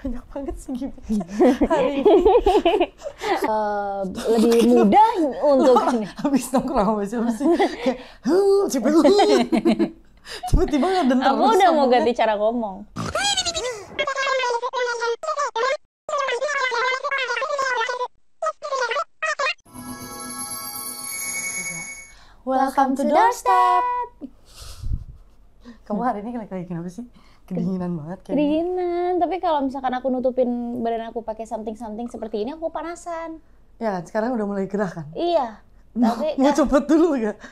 Banyak banget sih gimmick hari ini. Lebih mudah untuk Habis nongkrong sama siapa sih? Kayak, tiba-tiba ngedentar. aku udah mau ganti cara ngomong. Welcome to Doorstep. Kamu hari ini lagi kenapa sih? Kedinginan banget kayaknya. Kedinginan, tapi kalau misalkan aku nutupin badan aku pakai something seperti ini, aku panasan. Ya kan, sekarang udah mulai gerah kan? Iya, tapi Mau cepet dulu gak?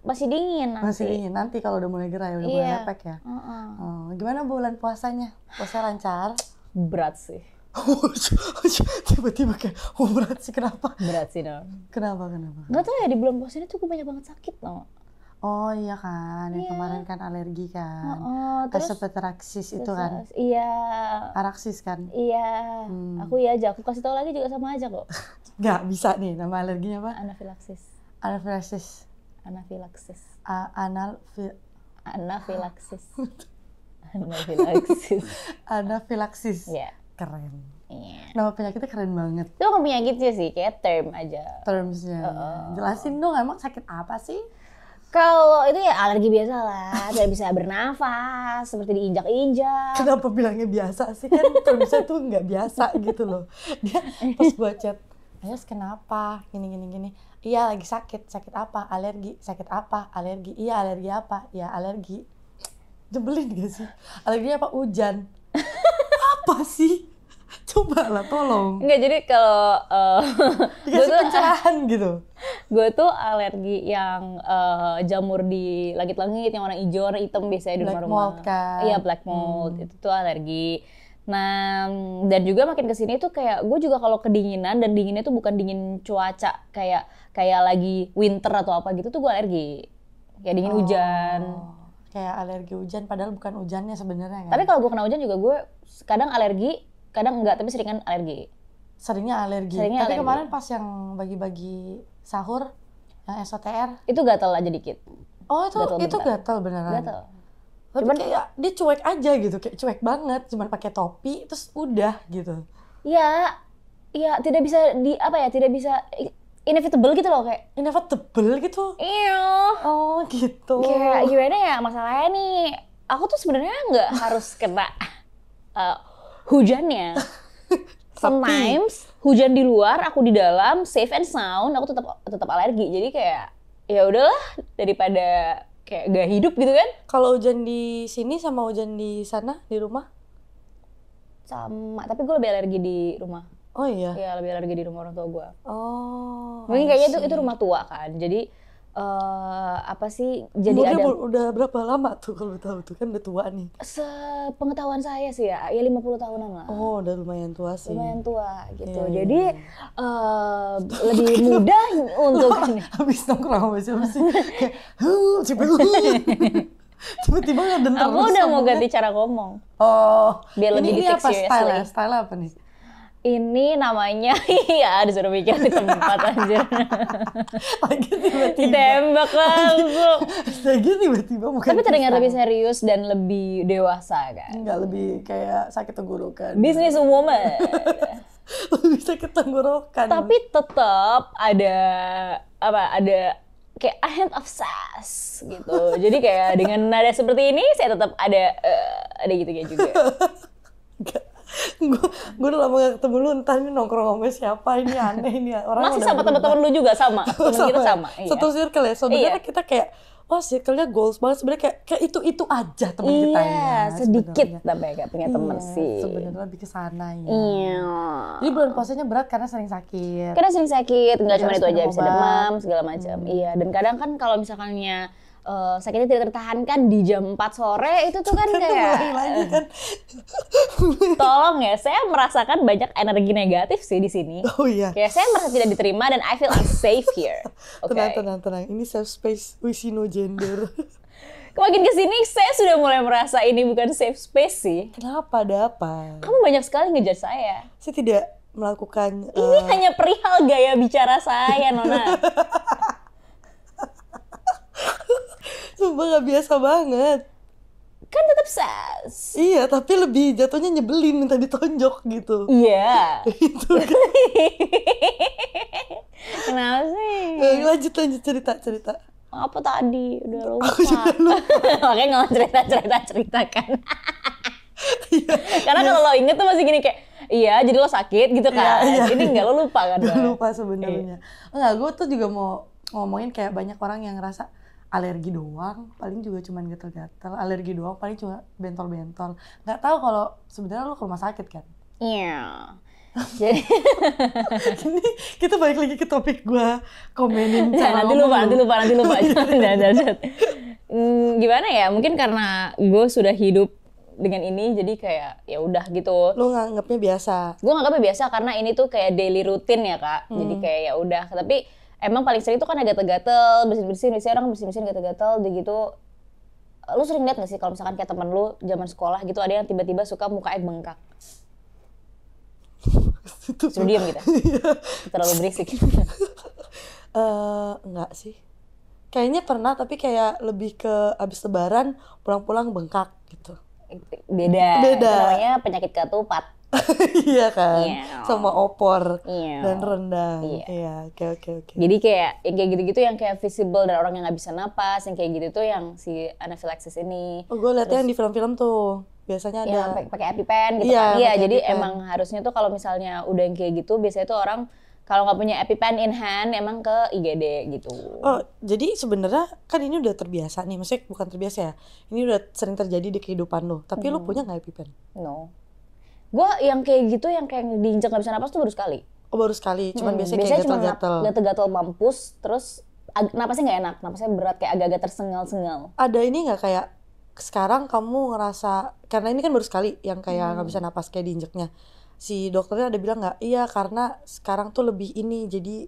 masih dingin nanti. Masih dingin, nanti kalau udah mulai gerah ya, udah mulai lepek ya? Oh, gimana bulan puasanya? Puasa lancar? Berat sih. Tiba-tiba kayak, berat sih, kenapa? Berat sih dong. Kenapa? Nggak tahu ya, di bulan puasa ini tuh gue banyak banget sakit tau. Oh iya kan, yang kemarin kan alergi kan. Terus Asepetraksis itu kan? Iya. Araksis kan? Iya. Aku iya aja, aku kasih tahu lagi juga sama aja kok. Nggak bisa nih, nama alerginya apa? Anafilaksis. Anafilaksis. Anafilaksis. Anafilaksis. Anafilaksis. Anafilaksis. Iya. Keren. Iya. Nama penyakitnya keren banget. Itu bukan penyakitnya sih, kayak term aja. Termsnya. Jelasin dong, emang sakit apa sih? Kalau itu ya alergi biasa lah, tidak bisa bernafas, seperti diinjak-injak. Kenapa bilangnya biasa sih? Kan termsnya tuh nggak biasa gitu loh. Dia pas gua chat, Ayas kenapa? Gini. Iya lagi sakit apa? Alergi. Sakit apa? Alergi. Iya alergi apa? Ya alergi. Jebelin gak sih? Alerginya apa? Hujan. Apa sih? Coba lah, tolong. Enggak, jadi kalau Dikasih pencerahan gitu. Gue tuh alergi yang jamur di langit-langit yang warna hijau, warna hitam biasanya di Black rumah-rumah. mold kan? Iya, black mold. Itu tuh alergi. Nah, dan juga makin kesini tuh kayak gue juga kalau kedinginan, dan dinginnya tuh bukan dingin cuaca kayak lagi winter atau apa gitu tuh gue alergi. Kayak dingin hujan. Kayak alergi hujan, padahal bukan hujannya sebenarnya kan? Tapi kalau gue kena hujan juga gue kadang alergi, kadang enggak, tapi seringan alergi. Seringnya alergi. Tapi alergi. kemarin pas yang bagi-bagi sahur, yang SOTR. Itu gatel aja dikit. Oh itu gatel beneran? Gatel. Tapi Cuman kayak dia cuek aja gitu, kayak cuek banget. Cuman pakai topi, terus udah gitu. Iya, tidak bisa tidak bisa inevitable gitu loh kayak. Inevitable gitu? Iya. Oh gitu. Kayak gimana ya, masalahnya nih, aku tuh sebenarnya nggak harus kena hujannya. Sometimes hujan di luar, aku di dalam, safe and sound, aku tetap alergi. Jadi kayak ya udahlah, daripada kayak gak hidup gitu kan. Kalau hujan di sini sama hujan di sana, di rumah? Sama, tapi gue lebih alergi di rumah. Oh iya? Iya, lebih alergi di rumah orang tua gue. Oh. Mungkin kayaknya itu rumah tua kan. Jadi apa sih? Jadi udah berapa lama tuh kalau tahu tuh, kan udah tua nih. Sepengetahuan saya sih ya 50 tahunan lah. Oh, udah lumayan tua sih. Lumayan tua gitu. Iya, Jadi lebih mudah untuk habis nongkrong sama siapa sih? Kayak, tiba-tiba ngedentar. Aku udah mau ganti cara ngomong. Oh, biar lebih ini apa seriously. Style apa nih? Ini namanya, iya disuruh mikir di tempat anjir. Lagi tiba-tiba. Ditembak langsung. Lagi tiba-tiba bukan. Tapi terdengar lebih serius dan lebih dewasa kan? Enggak, lebih kayak sakit tenggorokan. Business woman. Lebih sakit tenggorokan. Tapi tetap ada kayak a hint of sass gitu. Jadi kayak dengan nada seperti ini saya tetap ada gitu-gitu juga. Gue udah lama gak ketemu lu, entah ini nongkrong sama siapa, ini aneh, ini orang. Masih sama teman-teman lu juga sama? Temen kita sama? Iya. Satu circle ya, sebenarnya kita kayak, wah circle-nya goals banget, sebenarnya kayak itu aja teman kita ya. Iya, sedikit tapi gak punya temen sih. Sebenarnya lebih ke sana ya. Iya. Jadi bulan puasanya berat karena sering sakit. Karena sering sakit, nggak cuma itu aja, minum bisa obat. demam, segala macam. Iya, dan kadang kan kalau misalkannya sakitnya tidak tertahankan di jam 4 sore, itu tuh kan kayak lagi kan. tolong ya, saya merasakan banyak energi negatif sih di sini. Oh iya. Kayak saya merasa tidak diterima dan I feel unsafe here. Oke. Tenang. Ini safe space, we see no gender. Makin kesini saya sudah mulai merasa ini bukan safe space sih. Kenapa, ada apa? Kamu banyak sekali ngejudge saya. Saya tidak melakukan... Ini hanya perihal gaya bicara saya, Nona. Sumpah gak biasa banget. Kan tetap ses. Iya, tapi lebih jatuhnya nyebelin, minta ditonjok gitu. Iya. Itu kan. Kenapa sih? Lanjut cerita. Apa tadi? Udah lupa. Aku juga lupa. Makanya nggak cerita kan. Iya. Karena kalau lo inget tuh masih gini kayak, iya jadi lo sakit gitu kan. Iya. Ini nggak, lo lupa kan? Udah lupa sebenarnya. Enggak, gue tuh juga mau ngomongin kayak banyak orang yang ngerasa alergi doang, paling juga cuman gatal-gatal. Alergi doang, paling cuma bentol-bentol. Nggak tahu kalau sebenarnya lo ke rumah sakit kan? Iya. Jadi Ini kita balik lagi ke topik gue komenin ya, cara nanti lupa. Jangan. Gimana ya? Mungkin karena gue sudah hidup dengan ini, jadi kayak ya udah gitu. Lo nganggapnya biasa. Gue nganggapnya biasa karena ini tuh kayak daily routine ya kak. Jadi kayak ya udah. Tapi emang paling sering tuh kan ada gatal-gatal, bersin-bersin. Biasanya orang bersin-bersin gatal-gatal, gitu. Lu sering lihat nggak sih kalau misalkan kayak temen lu zaman sekolah gitu ada yang tiba-tiba suka mukanya bengkak? Suruh diem gitu. Terlalu berisik. Enggak sih. Kayaknya pernah, tapi kayak lebih ke abis lebaran pulang-pulang bengkak gitu. Beda. Beda. Itu namanya penyakit ketupat. Iya kan, Iya. sama opor Iya. dan rendang. Iya. Iya, oke. Jadi kayak yang kayak gitu-gitu yang kayak visible dan orang yang nggak bisa napas, yang kayak gitu tuh yang si anaphylaxis ini. Oh, gue liatnya yang di film-film tuh biasanya ada. Ya pakai EpiPen gitu Iya, kan. Iya, pakai jadi EpiPen. emang harusnya tuh kalau misalnya udah yang kayak gitu biasanya tuh orang kalau nggak punya EpiPen in hand emang ke IGD gitu. Oh, jadi sebenarnya kan ini udah terbiasa nih, maksudnya bukan terbiasa ya. Ini udah sering terjadi di kehidupan lo. Tapi lo punya nggak EpiPen? No. Gua yang kayak gitu yang kayak diinjak nggak bisa napas tuh baru sekali. Oh, baru sekali. Cuman biasanya Biasanya kayak cuma gatal-gatal. gatal-gatal mampus, terus napasnya nggak enak, napasnya berat kayak agak-agak tersengal-sengal. Ada ini nggak kayak sekarang kamu ngerasa, karena ini kan baru sekali yang kayak nggak bisa napas kayak diinjeknya. Si dokternya ada bilang nggak, iya karena sekarang tuh lebih ini, jadi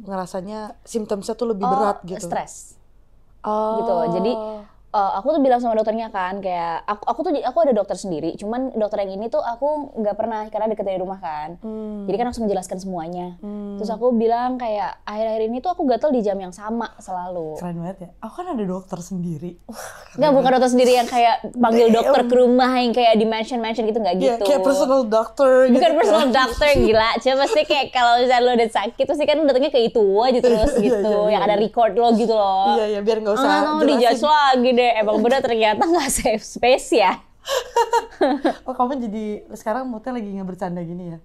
ngerasanya simptomnya tuh lebih berat gitu. Stres. Oh. Gitu. Jadi aku tuh bilang sama dokternya kan kayak aku ada dokter sendiri, cuman dokter yang ini tuh aku nggak pernah karena deket dari rumah kan. Jadi kan langsung menjelaskan semuanya. Terus aku bilang kayak akhir-akhir ini tuh aku gatel di jam yang sama selalu. Keren banget ya. Aku kan ada dokter sendiri. Nggak, bukan dokter sendiri yang kayak panggil dokter ke rumah yang kayak di mansion gitu, nggak Iya, gitu. kayak personal doctor. Bukan gitu. personal doctor, gila. Coba pasti kayak kalau misalnya lo udah sakit pasti kan datangnya ke itu aja terus Iya, gitu. iya, Yang ada record lo gitu loh. Iya, biar nggak usah Nggak mau dijudge lagi deh. Emang bener ternyata nggak safe space ya. Oh, kamu jadi sekarang moodnya lagi nggak bercanda gini ya?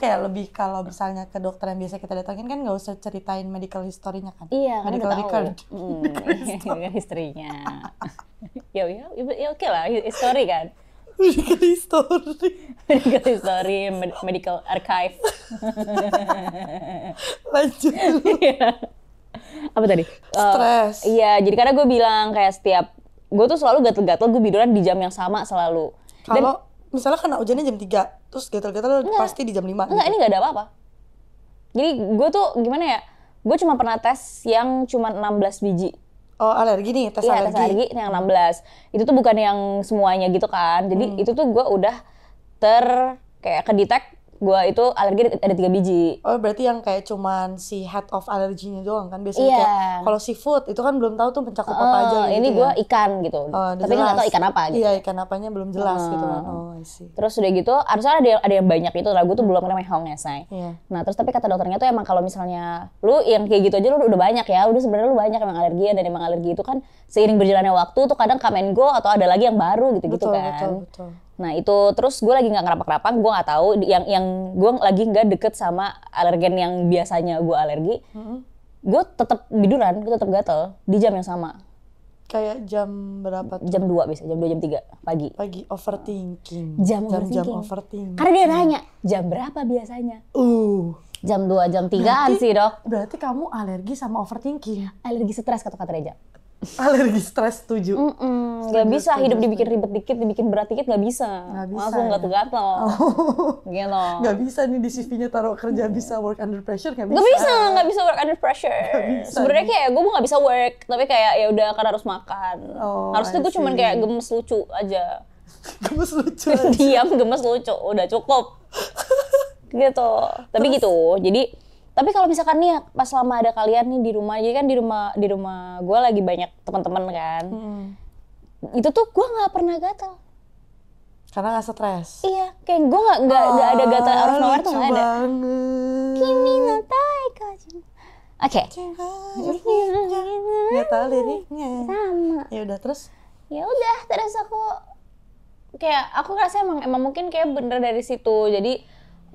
Kayak lebih kalau misalnya ke dokter yang biasa kita datangin kan nggak usah ceritain medical history-nya kan? Iya, kan Medical udah tahu. record. Medical history-nya. ya oke lah, history kan. Medical history. Medical history, medical archive. Lanjut dulu. Apa tadi? Stres. Iya, jadi karena gue bilang kayak setiap gue tuh selalu gatel-gatel, gue tiduran di jam yang sama selalu. Kalau misalnya kena hujannya jam 3, terus gatal-gatal pasti di jam 5. Enggak, ini nggak ada apa-apa. Jadi gue tuh gimana ya? Gue cuma pernah tes yang cuma 16 biji. Oh, alergi nih, tes Iya, alergi. tes alergi yang 16. Itu tuh bukan yang semuanya gitu kan. Jadi itu tuh gue udah kayak kedetek gue itu alergi ada 3 biji. Oh, berarti yang kayak cuman si head of allerginya doang kan biasanya Iya. kayak kalau seafood itu kan belum tahu tuh mencakup apa aja gitu. Ini ya. gue ikan gitu. Oh, Tapi nggak tahu ikan apa gitu. Iya, ikan apanya belum jelas gitu kan. Oh, I see. Terus udah gitu, harusnya ada yang banyak itu, lah gue tuh belum pernah hong esai. Iya. Nah terus tapi kata dokternya tuh emang kalau misalnya lu yang kayak gitu aja lu udah banyak ya, udah sebenarnya lu banyak emang alergi, dan emang alergi itu kan seiring berjalannya waktu tuh kadang come and go atau ada lagi yang baru gitu-gitu kan. Betul. Nah itu terus gue lagi nggak ngerapak-rapak, gue nggak tahu yang gue lagi nggak deket sama alergen yang biasanya gue alergi. Gue tetap tiduran, gue tetap gatel di jam yang sama. Kayak jam berapa tuh? Jam 2 biasa, jam 2 jam 3 pagi. Pagi overthinking. Jam overthinking. Karena dia nanya, jam berapa biasanya? Jam 2, jam 3-an sih dok. Berarti kamu alergi sama overthinking. Alergi stres kata Reja. Alergi stres, setuju. Gak bisa hidup dibikin ribet dikit, dibikin berat dikit gak bisa. Nggak bisa, Langsung ya? gatel-gatel. Gitu. Gak bisa nih di CV-nya taruh kerja bisa work under pressure, gak bisa. Gak bisa work under pressure. bisa Sebenarnya kayak gue gak bisa work, tapi kayak ya udah kan harus makan. Oh, Harusnya gue I cuman see. kayak gemes lucu aja. Gemes lucu aja. Diam gemes lucu, udah cukup. Gitu. Tapi gitu. Jadi Tapi kalau misalkan nih pas selama ada kalian nih di rumah, jadi kan di rumah gue lagi banyak teman-teman kan. Itu tuh gue nggak pernah gatal. Karena nggak stres. Iya, kayak gue nggak ada gatal out of nowhere tuh nggak ada. Kimi no taika. Oke. Nggak tahu liriknya. Sama. Ya udah terus. Ya udah, terus aku ngerasa emang mungkin kayak bener dari situ. Jadi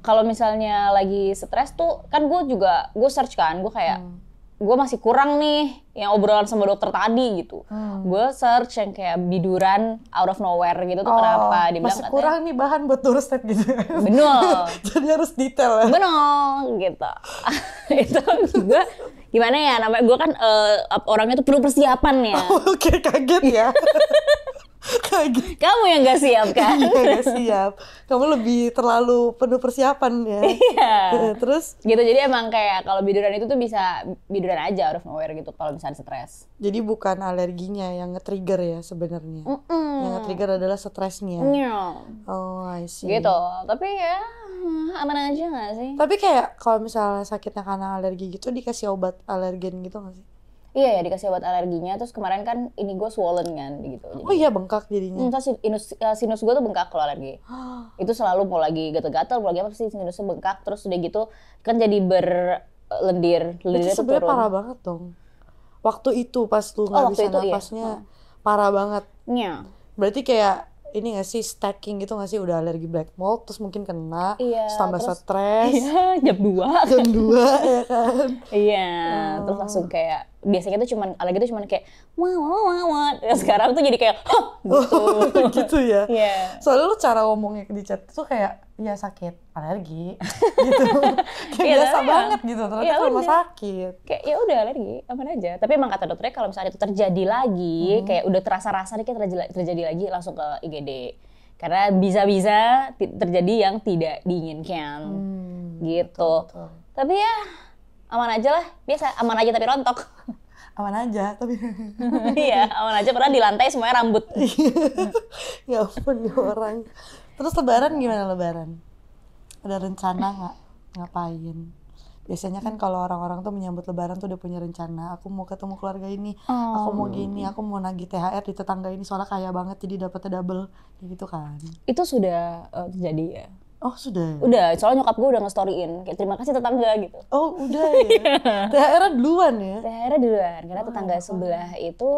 kalau misalnya lagi stres tuh kan gue search kan, gue kayak gue masih kurang nih yang obrolan sama dokter tadi gitu. Gue search yang kayak biduran out of nowhere gitu tuh kenapa? Dia bilang masih kurang nih bahan buat doorstep gitu. Bener. Jadi harus detail ya. Bener gitu. Itu gue gimana ya namanya, gue kan orangnya tuh perlu persiapan ya. Oke, kaget ya. Kaget. Kamu yang gak siap kan? Iya, gak siap. Kamu lebih terlalu penuh persiapan ya. Iya. Terus? Gitu, jadi emang kayak kalau biduran itu tuh bisa biduran aja out of nowhere gitu kalau misalnya stres. Jadi bukan alerginya yang nge-trigger ya sebenarnya. Yang nge-trigger adalah stresnya. Oh, I see. Gitu, tapi ya aman aja gak sih? Tapi kayak kalau misalnya sakitnya karena alergi gitu dikasih obat alergen gitu gak sih? Iya ya, dikasih obat alerginya, terus kemarin kan ini gue swollen kan gitu. Jadi, oh iya, bengkak jadinya. Terus sinus gue tuh bengkak kalau alergi. Itu selalu mau lagi gatal-gatal, mau lagi apa sih sinusnya bengkak, terus udah gitu kan jadi berlendir. Itu sebenarnya parah banget dong. Waktu itu pas lu nggak bisa napasnya parah banget. Iya. Berarti kayak ini nggak sih stacking gitu nggak sih, udah alergi black mold terus mungkin kena, terus tambah stres. Iya, jam 2. Jam 2 ya kan. Iya, terus langsung kayak biasanya tuh cuman alergi tuh cuman kayak wah. Sekarang tuh jadi kayak gitu. Gitu ya. Iya. Soalnya lu cara ngomongnya di chat tuh kayak ya sakit alergi gitu. Kayak biasa banget gitu, ternyata rumah sakit. Kayak ya udah alergi, aman aja. Tapi emang kata dokternya kalau misalnya itu terjadi lagi, kayak udah terasa-rasa nih kayak terjadi lagi langsung ke IGD. Karena bisa-bisa terjadi yang tidak diinginkan. Gitu. Betul. Tapi ya aman aja lah, biasa aman aja tapi rontok. Aman aja tapi iya, aman aja padahal di lantai semuanya rambut. Ya ampun nih orang. Terus lebaran gimana lebaran? Ada rencana nggak ngapain? Biasanya kan kalau orang-orang tuh menyambut lebaran tuh udah punya rencana. Aku mau ketemu keluarga ini, aku mau gini, aku mau nagih THR di tetangga ini soalnya kaya banget jadi dapetnya double, gitu kan. Itu sudah terjadi ya? Oh sudah? Udah, soalnya nyokap gue udah nge-storyin, kayak terima kasih tetangga gitu. Oh udah ya? THR-nya duluan ya? THR-nya duluan, karena tetangga sebelah itu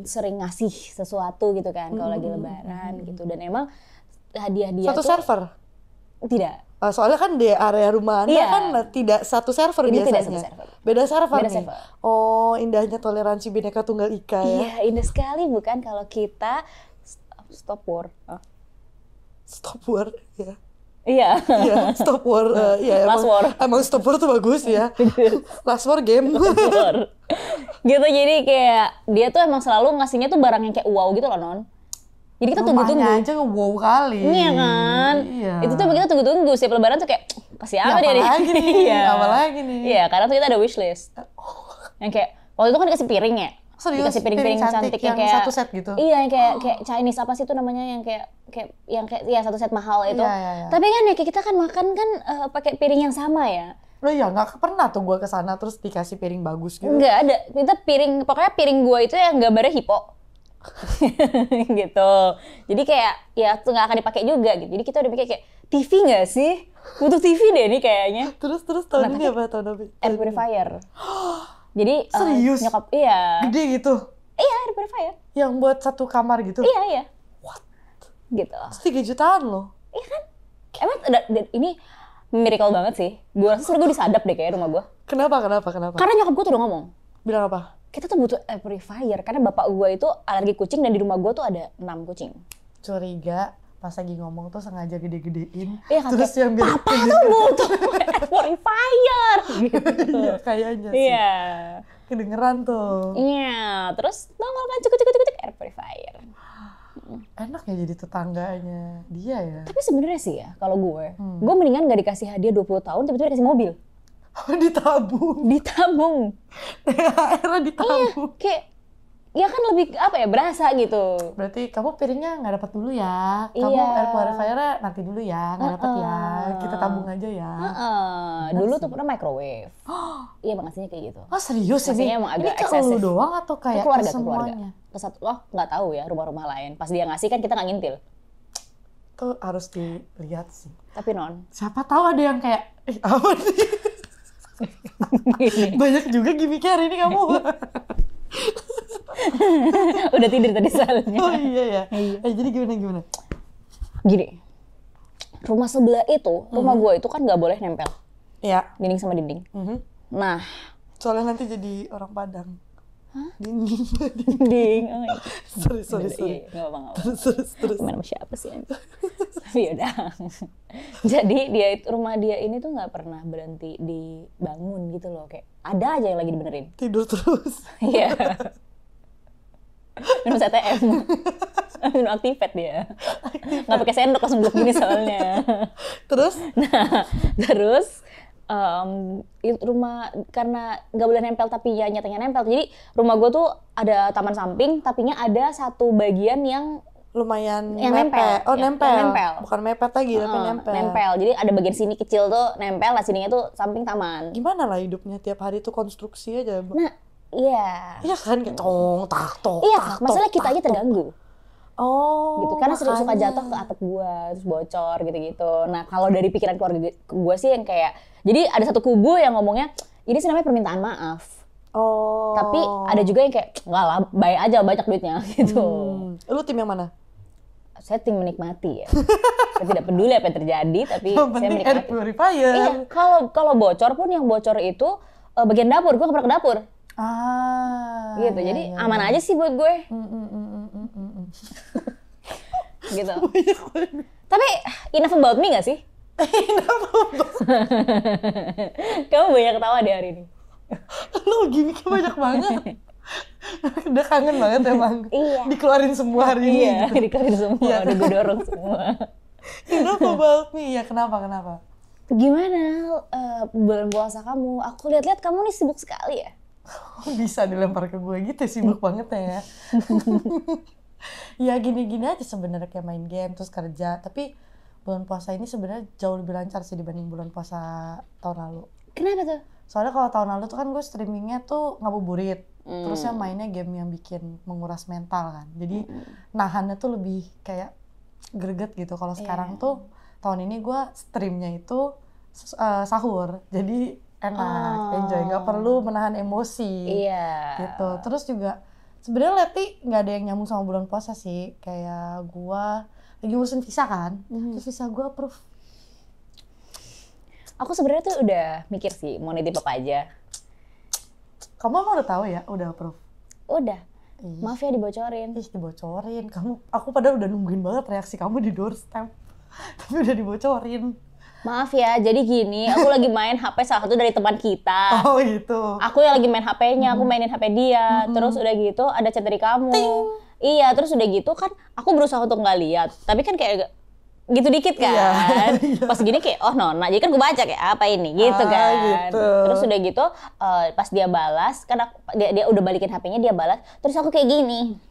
sering ngasih sesuatu gitu kan kalau lagi lebaran gitu. Dan emang hadiah-hadiah satu server? Tidak. Soalnya kan di area rumah Anda kan tidak satu server ini biasanya. Tidak satu server. Beda server Beda nih. Server. Oh, indahnya toleransi Bhinneka Tunggal Ika ya. Iya, indah sekali bukan kalau kita stop war. Stop war ya. Iya. Iya, stop war. Iya, Last war. Emang stop war tuh bagus ya. Last war game. Gitu, jadi kayak dia tuh emang selalu ngasihnya tuh barang yang kayak wow gitu loh, Non. Jadi kita tunggu-tunggu. Rumahnya aja wow kali. Iya kan? Iya. Itu tuh kita tunggu-tunggu setiap lebaran tuh kayak kasih apa dia nih? Apalagi nih? Iya. Apalagi nih? Iya, karena tuh kita ada wishlist. Yang kayak waktu itu kan dikasih piring ya. Serius? Dikasih piring-piring cantik yang kayak satu set gitu? Iya, yang kayak Chinese apa sih itu namanya yang kayak ya satu set mahal itu. Iya. Tapi kan ya kayak kita kan makan kan pakai piring yang sama ya. Loh ya, nggak pernah tuh gue kesana terus dikasih piring bagus gitu. Nggak ada. Kita pokoknya piring gue itu yang gambarnya hipo. Gitu. Jadi kayak ya tuh nggak akan dipakai juga gitu. Jadi kita udah mikir kayak TV nggak sih? Butuh TV deh nih kayaknya. Terus tahun ini apa tahun ini? Air purifier. Jadi serius? Nyokap iya. Gede gitu? Iya, air purifier. Yang buat satu kamar gitu? Iya. What? Gitu. 3 jutaan loh. Iya kan? Emang ini miracle banget sih. Gue rasa gue disadap deh kayak rumah gue. Kenapa? Karena nyokap gue tuh udah ngomong. Bilang apa? Kita tuh butuh air purifier karena bapak gue itu alergi kucing dan di rumah gue tuh ada 6 kucing. Curiga pas lagi ngomong tuh sengaja gede-gedein. Iya kan? Terus yang bilang papa tuh butuh air purifier gitu. Iya, kayaknya sih. Iya. Kedengeran tuh. Iya, terus nongol kan cuk air purifier. Enak ya jadi tetangganya dia ya. Tapi sebenarnya sih ya kalau gue mendingan gak dikasih hadiah 20 tahun tiba-tiba dikasih mobil. Ditabung. THR-nya ditabung. Iya, kayak ya kan lebih apa ya, berasa gitu. Berarti kamu piringnya nggak dapat dulu ya. Kamu Iya. air purifier-nya nanti dulu ya, nggak dapat ya. Kita tabung aja ya. Dulu tuh pernah microwave. Iya, Bang, aslinya kayak gitu. Oh serius ini? Aslinya emang agak Ini ke eksesif. lu doang atau kayak Ke keluarga, ke semuanya? Ke satu, nggak tahu ya rumah-rumah lain. Pas dia ngasih kan kita nggak ngintil. Tuh harus dilihat sih. Tapi non, Siapa tahu ada yang kayak, apa nih? gini. Banyak juga gimmicknya hari ini kamu. Udah tidur tadi soalnya. Oh iya ya. Jadi gimana? Gini, rumah sebelah itu, rumah gue itu kan nggak boleh nempel Iya. dinding sama dinding. Nah, Soalnya nanti jadi orang Padang. Dinding. dinding. Oh, iya. Sorry. Iya, nggak apa-apa. Terus. Main sama siapa sih? Tapi yaudah. Jadi rumah dia ini tuh nggak pernah berhenti dibangun gitu loh, kayak ada aja yang lagi dibenerin. Tidur terus. Iya. Minum CTM. Minum Activate dia. Nggak pakai sendok, langsung blok gini soalnya. Terus? Nah, terus rumah karena nggak boleh nempel tapi ya nyatanya nempel. Jadi rumah gue tuh ada taman samping, tapinya ada satu bagian yang Lumayan yang mepet. nempel. Oh Yang nempel. nempel. Bukan mepet lagi, tapi nempel. Nempel. Jadi ada bagian sini kecil tuh nempel, lah sininya tuh samping taman. Gimana lah hidupnya tiap hari tuh konstruksi aja. Nah, iya. Iya kan kayak tong tak tok. Iya, tak, masalah tok, kita aja tak, tok. terganggu. Oh. Gitu. Karena sering suka makanya. jatuh ke atap gua, terus bocor gitu-gitu. Nah, kalau dari pikiran keluarga gua sih yang kayak, jadi ada satu kubu yang ngomongnya, ini sih namanya permintaan maaf. Oh. Tapi ada juga yang kayak, enggak lah, baik aja banyak duitnya gitu. Lu tim yang mana? Saya tim menikmati ya. Saya tidak peduli apa yang terjadi, tapi Yang saya penting air menikmati. purifier. Iya, kalau bocor pun yang bocor itu bagian dapur, gue nggak pernah ke dapur. Gitu, Iya, jadi iya, aman aja sih buat gue. Gitu. Banyak banget. Tapi enough about me gak sih? Kamu banyak ketawa di hari ini. Lu gimmicknya banyak banget. Udah kangen banget emang. Iya. Dikeluarin semua hari ini. Iya, Gitu. dikeluarin semua, Iya. udah gue dorong semua. Kenapa about me? Ya kenapa? Gimana bulan puasa kamu? Aku lihat-lihat kamu nih sibuk sekali ya. Bisa dilempar ke gue gitu, sibuk banget ya. Ya gini-gini aja sebenarnya, kayak main game terus kerja. Tapi bulan puasa ini sebenarnya jauh lebih lancar sih dibanding bulan puasa tahun lalu. Kenapa tuh? Soalnya kalau tahun lalu tuh kan gue streamingnya tuh ngabuburit. Terusnya mainnya game yang bikin menguras mental kan. Jadi nahannya tuh lebih kayak greget gitu. Kalau sekarang tuh tahun ini gue streamnya itu sahur. Jadi enak, enjoy, nggak perlu menahan emosi. Iya. Gitu. Terus juga sebenarnya Leti nggak ada yang nyambung sama bulan puasa sih. Kayak gue lagi ngurusin visa kan. Terus visa gue approve. Aku sebenarnya tuh udah mikir sih mau nitip apa aja. Kamu emang udah tahu ya, udah approve? Udah. Ih. Maaf ya dibocorin. Ih, dibocorin. Aku padahal udah nungguin banget reaksi kamu di doorstep. Tapi udah dibocorin. Maaf ya, jadi gini, aku lagi main HP salah satu dari teman kita. Oh gitu. Aku yang lagi main HP-nya, aku mainin HP dia. Terus udah gitu ada chat dari kamu. Iya, terus udah gitu kan aku berusaha untuk nggak lihat. Tapi kan kayak gitu dikit kan. Iya. Pas gini kayak, oh Nona, jadi kan gue baca kayak apa ini gitu kan. Gitu. Terus udah gitu pas dia balas, kan dia udah balikin HP-nya, dia balas. Terus aku kayak gini.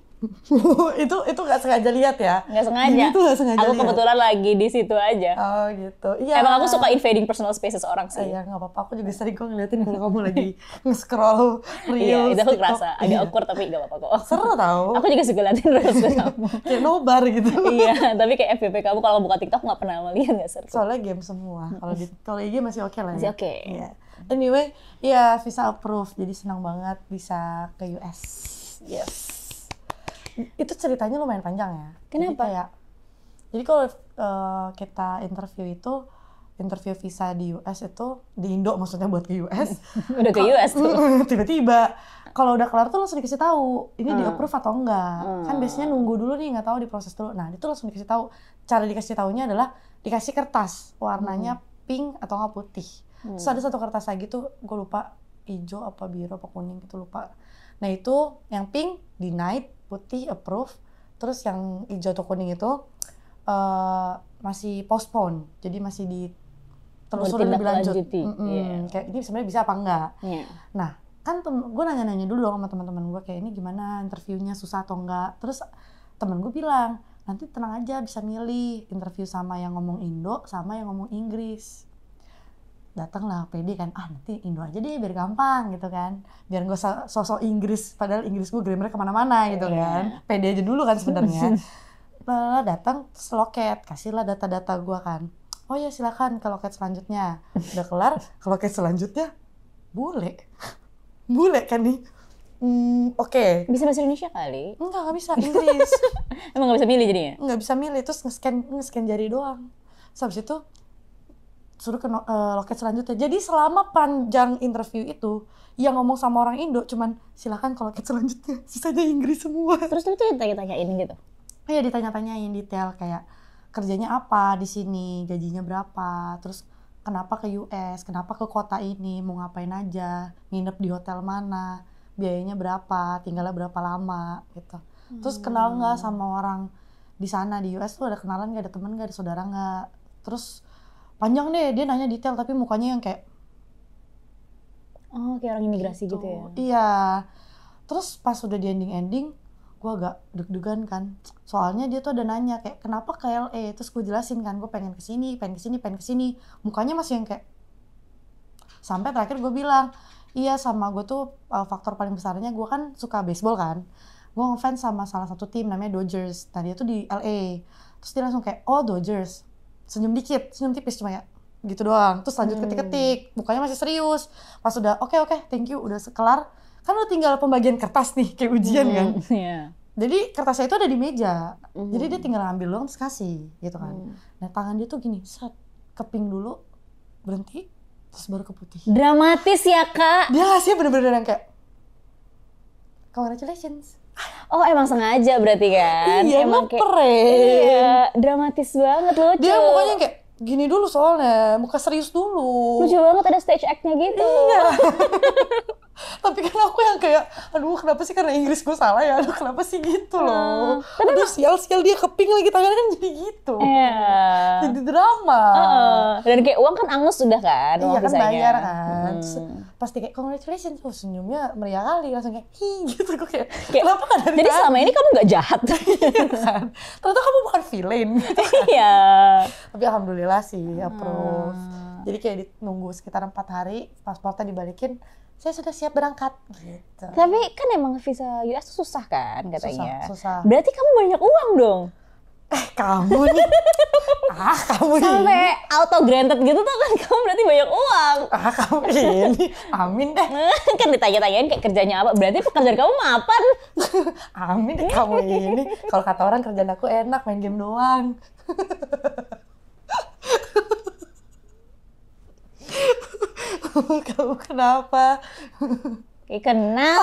itu nggak sengaja lihat ya? Nggak sengaja. Gini tuh nggak sengaja Aku lihat. kebetulan lagi di situ aja. Oh gitu. Iya. Emang aku suka invading personal spaces orang sih. Iya nggak apa-apa. Aku juga sering kok ngeliatin kalau kamu lagi nge-scroll Iya, reels. itu aku TikTok. kerasa agak Iya. awkward tapi gak apa-apa kok. Seru tau. Aku juga suka liatin reels kamu. Kayak nobar gitu. Iya, tapi kayak FYP kamu kalau buka TikTok nggak pernah melihat, nggak seru. Soalnya game semua. Kalau IG masih oke lah ya. Masih oke. Iya. Anyway, ya visa approve. Jadi senang banget bisa ke US. Yes. Itu ceritanya lumayan panjang ya. Kenapa? Jadi kalau kita interview visa di US itu di Indo maksudnya buat ke US. Udah ke US tuh. Tiba-tiba kalau udah kelar tuh langsung dikasih tahu ini di approve atau enggak. Kan biasanya nunggu dulu nih, nggak tahu diproses dulu. Nah, itu langsung dikasih tahu. Cara dikasih taunya adalah dikasih kertas warnanya pink atau enggak putih. Terus ada satu kertas lagi tuh gue lupa hijau apa biru apa kuning gitu lupa. Nah, itu yang pink denied, putih approve, terus yang hijau atau kuning itu masih postpone, jadi masih ditelusuri lebih lanjut. Iya. Kayak ini sebenarnya bisa apa enggak? Iya. Nah, kan gue nanya-nanya dulu dong sama teman-teman gue kayak ini gimana interviewnya, susah atau enggak. Terus temen gue bilang nanti tenang aja bisa milih interview sama yang ngomong Indo sama yang ngomong Inggris. Datanglah pede kan, nanti Indo aja deh biar gampang gitu kan, biar gue sosok Inggris padahal Inggris gue grammar kemana-mana gitu kan. Pede aja dulu kan sebenarnya. Datang seloket, kasihlah data-data gue kan. Oh ya silakan ke loket selanjutnya. Udah kelar, ke loket selanjutnya bule kan nih. Oke. Bisa bahasa Indonesia kali? Enggak bisa Inggris. Emang nggak bisa milih jadinya? Nggak bisa milih, terus nge-scan jari doang. Terus habis itu suruh ke loket selanjutnya. Jadi selama panjang interview itu yang ngomong sama orang Indo cuman silakan ke loket selanjutnya, sisanya Inggris semua. Terus lu tuh ditanya-tanyain gitu? Iya ditanya-tanyain detail kayak kerjanya apa di sini, gajinya berapa, terus kenapa ke US, kenapa ke kota ini, mau ngapain aja, nginep di hotel mana, biayanya berapa, tinggalnya berapa lama gitu. Terus kenal nggak sama orang di sana di US tuh, ada kenalan nggak, ada temen nggak, ada saudara nggak. Terus panjang deh, dia nanya detail tapi mukanya yang kayak kayak orang imigrasi gitu ya? Iya. Terus pas udah di ending gue agak deg-degan kan, soalnya dia tuh ada nanya kayak kenapa ke LA, terus gue jelasin kan gue pengen kesini, mukanya masih yang kayak, sampai terakhir gue bilang iya sama gue tuh faktor paling besarnya gue kan suka baseball kan, gue ngefans sama salah satu tim namanya Dodgers, nah dia tuh di LA, terus dia langsung kayak oh Dodgers, senyum tipis cuma ya gitu doang, terus lanjut ketik-ketik, mukanya masih serius. Pas udah oke, thank you, udah kelar kan udah tinggal pembagian kertas nih kayak ujian kan. Jadi kertasnya itu ada di meja, jadi dia tinggal ngambil doang terus kasih gitu kan. Nah tangan dia tuh gini, keping dulu, berhenti, terus baru ke putih. Dramatis ya kak? Dia ngasihnya bener-bener yang kayak congratulations. Oh emang sengaja berarti kan? Iya emang keren. Iya, dramatis banget lucu. Dia mukanya kayak gini dulu soalnya, muka serius dulu. Lucu banget, ada stage act-nya gitu. Iya. Tapi kan aku yang kayak, aduh kenapa sih, karena Inggris gue salah ya, aduh kenapa sih gitu loh. Tapi aduh sial dia keping lagi, tangannya kan jadi gitu. Iya. Jadi drama. Dan kayak uang kan angus sudah kan, uang iya kan visanya. bayar kan. Pasti kayak congratulations, senyumnya meriah kali, langsung kayak gitu. Gue kayak kenapa kan dari jadi selama ini kamu gak jahat? Iya kan. Ternyata kamu bukan villain gitu kan. Iya. Tapi alhamdulillah sih approve. Jadi kayak nunggu sekitar 4 hari, pasportnya dibalikin, saya sudah siap berangkat gitu. Tapi kan emang visa US tuh susah kan katanya. Susah. Berarti kamu banyak uang dong? Kamu nih. Kamu ini. Sampai auto granted gitu tuh kan kamu berarti banyak uang. Kamu ini. Amin deh. Kan ditanya-tanyain kayak kerjanya apa. Berarti pekerjaan kamu mapan. Amin deh kamu ini. Kalau kata orang kerjaan aku enak, main game doang. Kamu kenapa? Kayak kenal.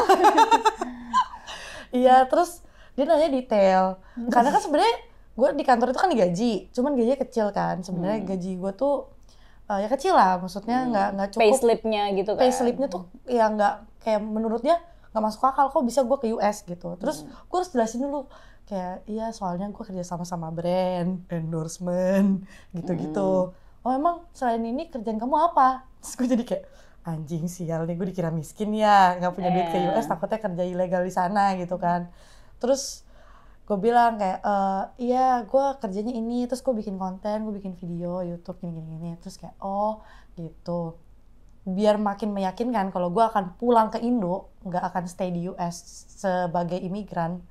Iya, terus dia nanya detail. Karena kan sebenarnya gue di kantor itu kan digaji, cuman gajinya kecil kan. Sebenarnya gaji gue tuh ya kecil lah, maksudnya nggak cukup. Payslip-nya gitu kan. Payslip-nya tuh ya nggak, kayak menurut dia nggak masuk akal, kok bisa gue ke US gitu. Terus gue harus jelasin dulu kayak iya soalnya gue kerja sama brand, endorsement gitu-gitu. Oh emang selain ini kerjaan kamu apa? Terus gue jadi kayak anjing sial nih, gue dikira miskin ya, nggak punya duit ke US, takutnya kerja ilegal di sana gitu kan. Terus gue bilang kayak iya gue kerjanya ini, terus gue bikin konten, gue bikin video YouTube gini. Terus kayak oh gitu, biar makin meyakinkan kalau gue akan pulang ke Indo, nggak akan stay di US sebagai imigran.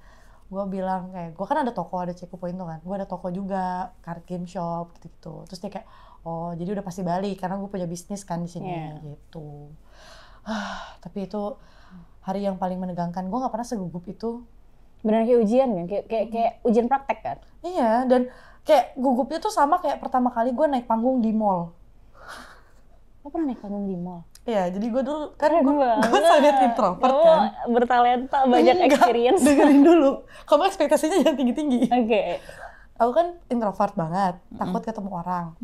Gue bilang kayak gue kan ada toko, ada Ceko Point tuh kan, gue ada toko juga, card game shop gitu. Terus dia kayak oh jadi udah pasti balik karena gue punya bisnis kan di sini gitu. Tapi itu hari yang paling menegangkan, gue nggak pernah segugup itu. Benar kayak ujian kan, kayak ujian praktek kan? Iya, dan kayak gugupnya tuh sama kayak pertama kali gue naik panggung di mall. Lo pernah naik panggung di mall? Iya, jadi gue dulu kan gue sangat introvert kan. Bertalenta, banyak experience. Dengerin dulu, kamu ekspektasinya jangan tinggi-tinggi. Oke. Aku kan introvert banget, takut ketemu orang.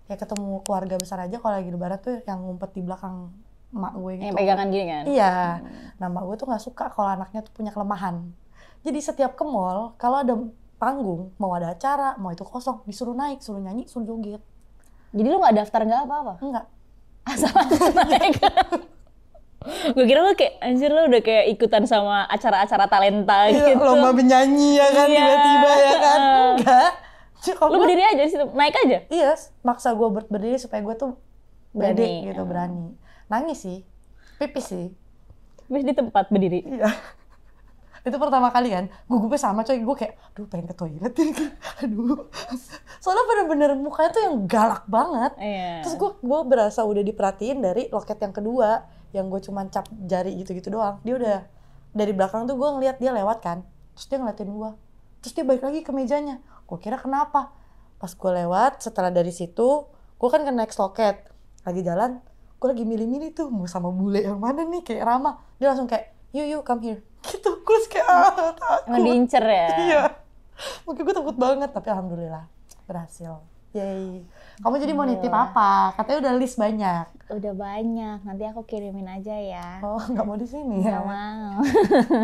Kayak ketemu keluarga besar aja kalau lagi lebaran tuh yang ngumpet di belakang emak gue gitu. Yang pegangan gini kan? Iya. Nah, emak gue tuh nggak suka kalau anaknya tuh punya kelemahan. Jadi setiap ke mall, kalau ada panggung, mau ada acara, mau itu kosong, disuruh naik, suruh nyanyi, suruh joget. Jadi lu nggak daftar nggak apa-apa? Enggak. Asal naik. Gue kira lo kayak anjir lo udah kayak ikutan sama acara-acara talenta Iya, gitu. lomba menyanyi ya kan, Iya. tiba-tiba ya kan. Enggak. Lo berdiri aja di situ, naik aja. Iya, maksa gue berdiri supaya gue tuh Berani. berani gitu, berani. Nangis sih, pipis sih. Habis di tempat berdiri. Iya. Itu pertama kali kan, gugupnya sama coy, gue kayak, aduh pengen ke toilet ya, aduh. Soalnya bener-bener mukanya tuh yang galak banget. Iya. Terus gue berasa udah diperhatiin dari loket yang kedua, yang gue cuma cap jari gitu-gitu doang. Dia udah, dari belakang tuh gue ngeliat dia lewat kan, terus dia ngeliatin gue. Terus dia balik lagi ke mejanya, gue kira kenapa. Pas gue lewat, setelah dari situ, gue kan ke next loket. Lagi jalan, gue lagi milih-milih tuh, mau sama bule yang mana nih, kayak Rama. Dia langsung kayak, you come here. Gitu, gue kayak takut. Emang diincer ya? Iya. Mungkin gue takut banget, tapi alhamdulillah berhasil. Yay. Kamu jadi mau nitip apa? Katanya udah list banyak. Udah banyak, nanti aku kirimin aja ya. Oh, nggak mau di sini Nggak ya? mau.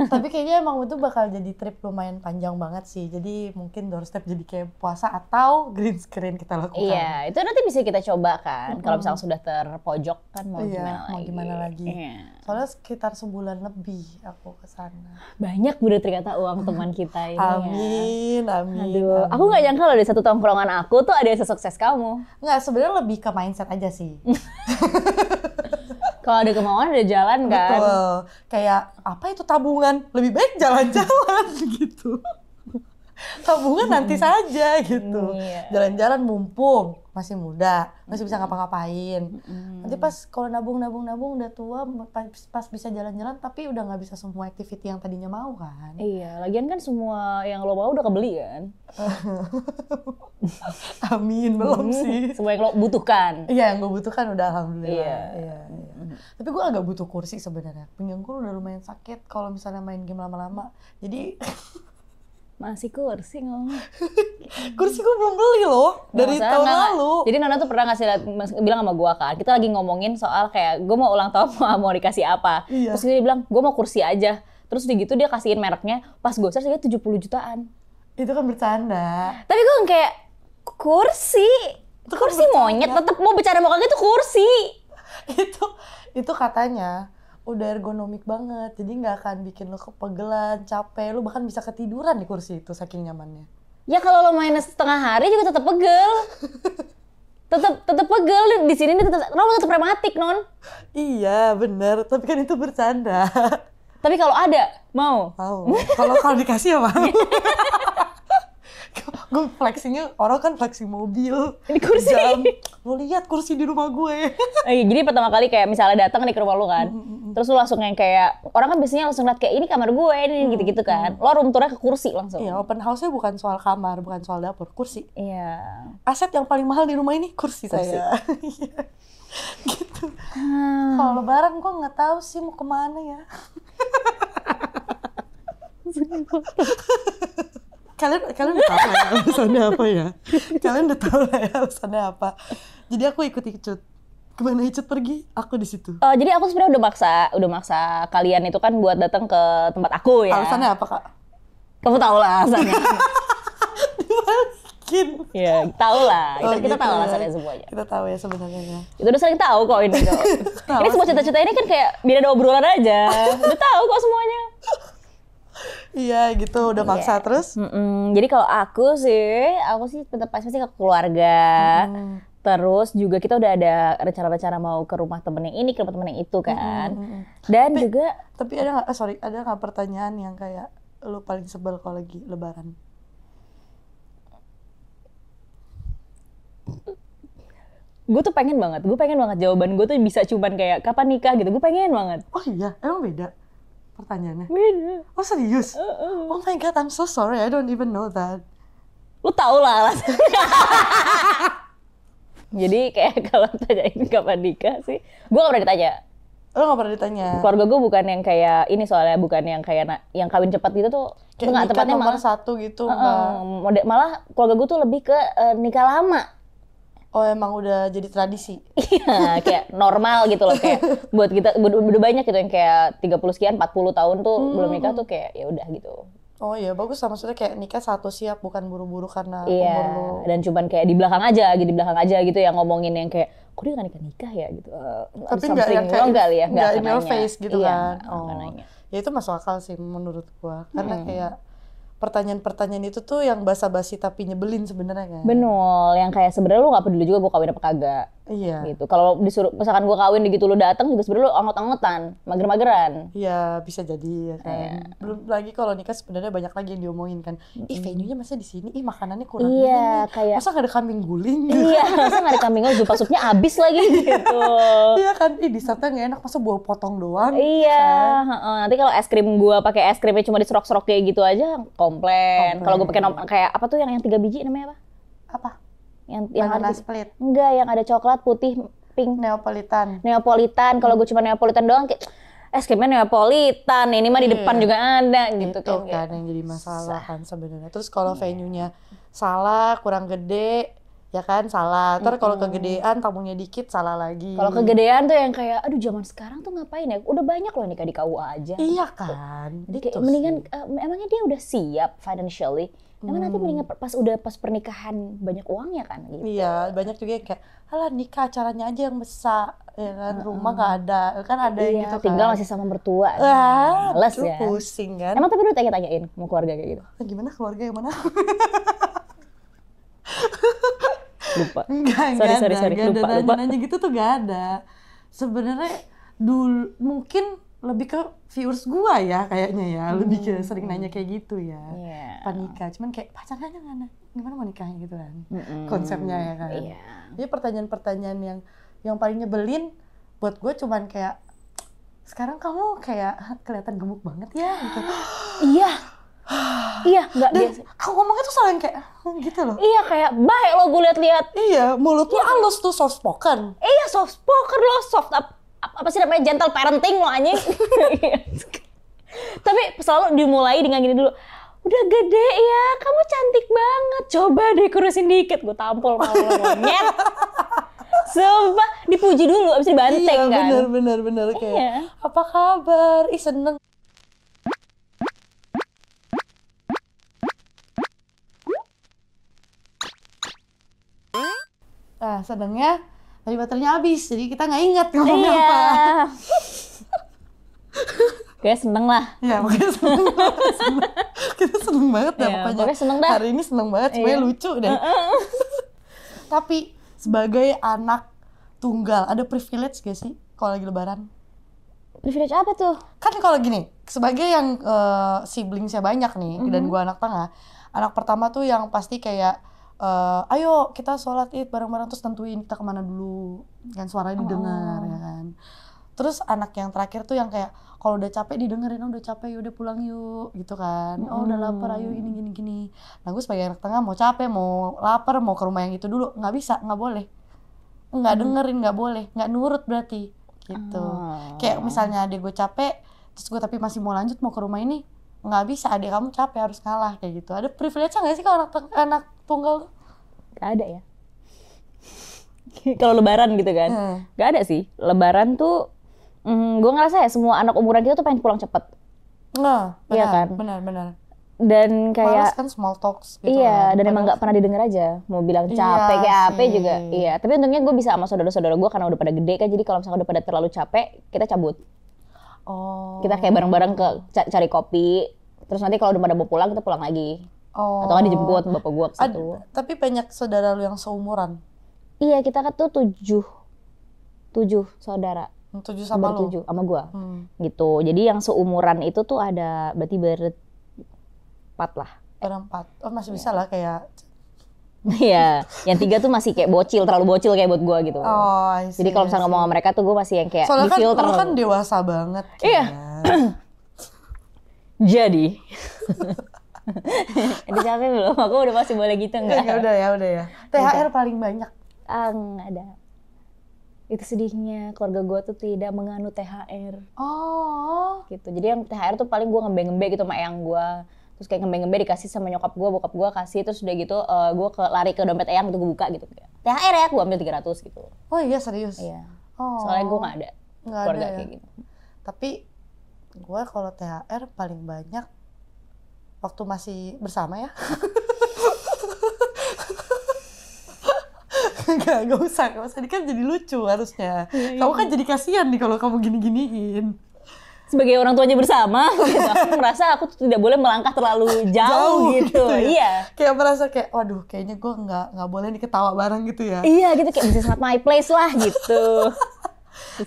Tapi kayaknya emang itu bakal jadi trip lumayan panjang banget sih. Jadi mungkin doorstep jadi kayak puasa atau green screen kita lakukan. Iya, itu nanti bisa kita coba kan. Kalau misalnya sudah terpojok kan mau Iya, gimana lagi. mau gimana lagi. Iya. Soalnya sekitar sebulan lebih aku kesana. Banyak udah ternyata uang teman kita ini ya. Amin, amin. Aduh, amin. aku nggak nyangka loh di satu tongkrongan aku tuh ada yang sesukses kamu. Nggak, sebenarnya lebih ke mindset aja sih. Kalau ada kemauan ada jalan kan. Betul. Kayak apa itu tabungan? Lebih baik jalan-jalan gitu. Tabungan nanti saja gitu. Iya. Jalan-jalan mumpung masih muda, masih bisa ngapa-ngapain. Nanti pas kalau nabung udah tua, pas bisa jalan-jalan tapi udah nggak bisa semua activity yang tadinya mau kan. Iya, lagian kan semua yang lo mau udah kebeli kan. Amin, belum sih. Semua yang lo butuhkan. Iya, yang gue butuhkan udah alhamdulillah. Iya. Iya. Tapi gue agak butuh kursi sebenarnya. Pinggang gue udah lumayan sakit kalau misalnya main game lama-lama. Jadi Masih kursi ngomong. kursi gue belum beli loh dari Nggak usah, tahun nggak. lalu. Jadi Nona tuh pernah bilang sama gue kan, kita lagi ngomongin soal kayak gue mau ulang tahun mau dikasih apa. Iya. Terus dia bilang gue mau kursi aja. Terus udah gitu dia kasihin mereknya, pas gue search dia 70 jutaan. Itu kan bercanda. Tapi gue kayak kursi. Itu kan Kursi bercanda. monyet tetap mau bercanda mau kagak itu kursi. itu katanya udah ergonomik banget, jadi nggak akan bikin lo kepegelan, capek, lo bahkan bisa ketiduran di kursi itu saking nyamannya. Ya kalau lo main setengah hari juga tetap pegel. tetap pegel di sini lo tetap rematik non. Iya bener, tapi kan itu bercanda. Tapi kalau ada mau. Kalau dikasih ya mau. Gue flexingnya, orang kan flexing mobil, Di kursi. jam. Lo lihat kursi di rumah gue. Jadi pertama kali kayak misalnya datang nih ke rumah lu kan, terus lu langsung yang kayak orang kan biasanya langsung lihat kayak ini kamar gue ini gitu-gitu kan, lo room tour-nya ke kursi langsung. Iya, open house-nya bukan soal kamar, bukan soal dapur, kursi. Iya. Aset yang paling mahal di rumah ini kursi. Saya. Iya. Gitu. Kalau lebaran gue nggak tahu sih mau kemana ya. Kalian udah tahu lah ya alasannya apa ya. Kalian udah tahu lah ya alasannya apa. Jadi aku ikut Icut. Kemana Icut pergi? Aku di situ. Jadi aku sebenarnya udah maksa kalian itu kan buat datang ke tempat aku ya. Alasannya apa kak? Kamu tahu lah alasannya. Dibalikin. Iya, tahu lah. Kita gitu tahu ya. alasannya semuanya. Kita tahu ya sebenarnya. Itu udah sering tahu kok ini kok. Ini semua sih. cerita-cerita ini kan kayak biar ada obrolan aja. Udah tahu kok semuanya. Iya gitu, udah maksa terus. Jadi kalau aku sih tetap pasti ke keluarga. Terus juga kita udah ada rencana-rencana mau ke rumah temen yang ini, ke rumah temen yang itu kan. Dan juga Tapi ada nggak, ada nggak pertanyaan yang kayak lu paling sebel kalau lagi lebaran? gue pengen banget jawaban gue tuh bisa cuman kayak kapan nikah gitu. Gue pengen banget. Oh iya, emang beda pertanyaannya? Beda. Oh serius? Oh my god, I'm so sorry, I don't even know that. Lu tau lah alasannya. Jadi kayak kalau tanyain kapan nikah sih, gue gak pernah ditanya. Lo gak pernah ditanya? Keluarga gue bukan yang kayak ini soalnya, bukan yang kayak yang kawin cepat gitu tuh. Kayak Nggak, nikah tepatnya nomor malah satu gitu nggak? malah keluarga gue tuh lebih ke nikah lama. Oh emang udah jadi tradisi? Iya, kayak normal gitu loh, kayak buat kita udah banyak gitu yang kayak 30 sekian 40 tahun tuh belum nikah tuh kayak ya udah gitu. Oh iya, bagus lah. Maksudnya kayak nikah satu siap, bukan buru-buru karena umur Iya, lu. dan cuman kayak di belakang aja gitu yang ngomongin yang kayak kok dia nggak nikah ya gitu. Tapi nggak yang kayak enggak ya, nggak in akan your nanya. face gitu Iya, kan. nggak akan nanya. Ya itu masuk akal sih menurut gua. Karena kayak pertanyaan-pertanyaan itu tuh yang basa-basi tapi nyebelin sebenarnya kan. Bener, yang kayak sebenarnya lu nggak peduli juga gue kawin apa kagak. Iya. Gitu. Kalau disuruh misalkan gue kawin gitu lu datang juga sebenarnya lu angot-angotan, mager-mageran. Iya, bisa jadi ya kan. Iya. Belum lagi kalau nikah sebenarnya banyak lagi yang diomongin kan. Ih, venue-nya masa di sini? Ih, makanannya kurang ini Iya, nih. kayak Masa nggak ada kambing guling gitu? iya, masa nggak ada kambing zupa supnya habis lagi gitu. Iya kan, ih dessertnya nggak enak, masa buah potong doang? Iya, Kan? nanti kalau es krim gua pakai es krimnya cuma diserok-serok kayak gitu aja komplain. Kalau gua pakai kayak apa tuh yang 3 biji namanya apa? Apa? Yang Banana ada split, enggak, yang ada coklat, putih, pink, Neapolitan. Neapolitan. Kalau gue cuma Neapolitan doang kayak es krimnya Neapolitan. Ini mah di depan juga ada gitu Itu kan yang jadi masalah kan sebenarnya. Terus kalau venue-nya salah, kurang gede, ya kan salah. Terus kalau kegedean, tamunya dikit, salah lagi. Kalau kegedean tuh yang kayak aduh zaman sekarang tuh ngapain ya? Udah banyak loh nikah di KUA aja. Iya kan. Jadi Itu kayak mendingan sih. emangnya dia udah siap financially? Emang nanti mendingan pas pernikahan banyak uangnya kan gitu. Iya, banyak juga yang kayak, alah nikah acaranya aja yang besar, ya kan, rumah nggak ada, kan ada yang gitu kan. Tinggal masih sama mertua. Wah, Males itu ya. pusing kan. Emang tapi lu tanya-tanyain mau keluarga kayak gitu? Gimana keluarga yang mana? Lupa. Enggak Sorry, ada, nggak lupa. ada nanya gitu tuh nggak ada. Sebenarnya dulu mungkin lebih ke viewers gua ya kayaknya ya, lebih ke sering nanya kayak gitu ya. Iya. Panikah, cuman kayak pacarnya mana? Gimana mau nikahnya gitu kan? Konsepnya ya kan. Iya. Jadi pertanyaan-pertanyaan yang paling nyebelin buat gue cuman kayak sekarang kamu kayak kelihatan gemuk banget ya gitu. Iya. Iya, nggak Dan biasa. aku ngomongnya tuh selalu yang kayak gitu loh. Iya, kayak baik lo gue liat-liat. Iya, mulut lu halus tuh, soft spoken. Iya, soft spoken lo, apa sih namanya, gentle parenting lo anjing. Tapi selalu dimulai dengan gini dulu. Udah gede ya, kamu cantik banget. Coba deh kurusin dikit, gue tampol mau lo monyet. Sumpah, dipuji dulu, abis dibanteng kan. Iya, bener kayak. Iya. Apa kabar? Ih, seneng. Nah, senengnya tadi baterainya habis, jadi kita nggak ingat ngomong Iya. apa. Kayak seneng lah. Ya, makanya seneng banget. Kita seneng banget dah Iya, pokoknya. pokoknya seneng dah. Hari ini seneng banget, semuanya Iya. lucu deh. Tapi sebagai anak tunggal, ada privilege gak sih kalau lagi lebaran? Privilege apa tuh? Kan kalau gini, sebagai yang siblingsnya banyak nih, dan gua anak tengah, anak pertama tuh yang pasti kayak, ayo kita sholat id bareng-bareng, terus tentuin kita kemana dulu, kan suaranya didengar ya kan. Terus anak yang terakhir tuh yang kayak kalau udah capek didengerin, oh udah capek yaudah pulang yuk gitu kan. Oh udah lapar, ayo gini. Nah gue sebagai anak tengah mau capek, mau lapar, mau ke rumah yang itu dulu, nggak bisa, nggak boleh. Nggak dengerin, nggak boleh, nggak nurut berarti gitu. Kayak misalnya adik gue capek, terus gue tapi masih mau lanjut mau ke rumah ini, nggak bisa, adik kamu capek harus ngalah kayak gitu. Ada privilege nggak sih kalau anak tunggal? Gak ada ya. Kalau lebaran gitu kan, gak ada sih. Lebaran tuh, gue ngerasa ya semua anak umuran kita tuh pengen pulang cepet. Nah, Iya kan? benar. Dan kayak Males kan small talks gitu iya, kan. dan emang nggak pernah didengar aja. Mau bilang capek Iya kayak apa sih. juga. Iya, tapi untungnya gue bisa sama saudara-saudara gue karena udah pada gede kan. Jadi kalau misalnya udah pada terlalu capek, kita cabut. Oh. Kita kayak bareng-bareng ke cari kopi. Terus nanti kalau udah pada mau pulang, kita pulang lagi. Oh. Atau nggak dijemput bapak gue ke situ. Tapi banyak saudara lu yang seumuran. Iya, kita kan tuh tujuh saudara. 7 sama lu. Bertujuh sama gue. Gitu. Jadi yang seumuran itu tuh ada berarti berempat lah. Berempat. Oh masih bisa lah kayak. Iya, yang 3 tuh masih kayak bocil, terlalu bocil kayak buat gue gitu. Oh, I see, Jadi kalau misalnya ngomong sama mereka tuh gue masih yang kayak soalnya kan di-filter. lu kan dewasa banget. Iya. Kan? Jadi, udah capek belum? Aku udah masih boleh gitu nggak? Udah ya. THR paling banyak. Nggak ada. Itu sedihnya, keluarga gue tuh tidak menganut THR. Oh. Gitu. Jadi yang THR tuh paling gue ngembe-ngembe gitu sama eyang gue. Terus kayak ngembe-ngembe dikasih sama nyokap gue, bokap gue kasih. Terus udah gitu gue lari ke dompet eyang gitu, gue buka gitu. THR ya, gue ambil 300 gitu. Oh iya serius? Iya. Oh. Soalnya gue nggak ada Nggak keluarga ada ya? kayak gitu. Tapi gue kalau THR paling banyak waktu masih bersama ya. Gak usah, ini kan jadi lucu harusnya. Kamu kan jadi kasihan nih kalau kamu gini-giniin. Sebagai orang tuanya bersama, gitu, aku merasa aku tuh tidak boleh melangkah terlalu jauh gitu. Ya? Iya. Kayak merasa kayak, waduh, kayaknya gue nggak boleh nih ketawa bareng gitu ya. Iya gitu, kayak this is not my place lah gitu.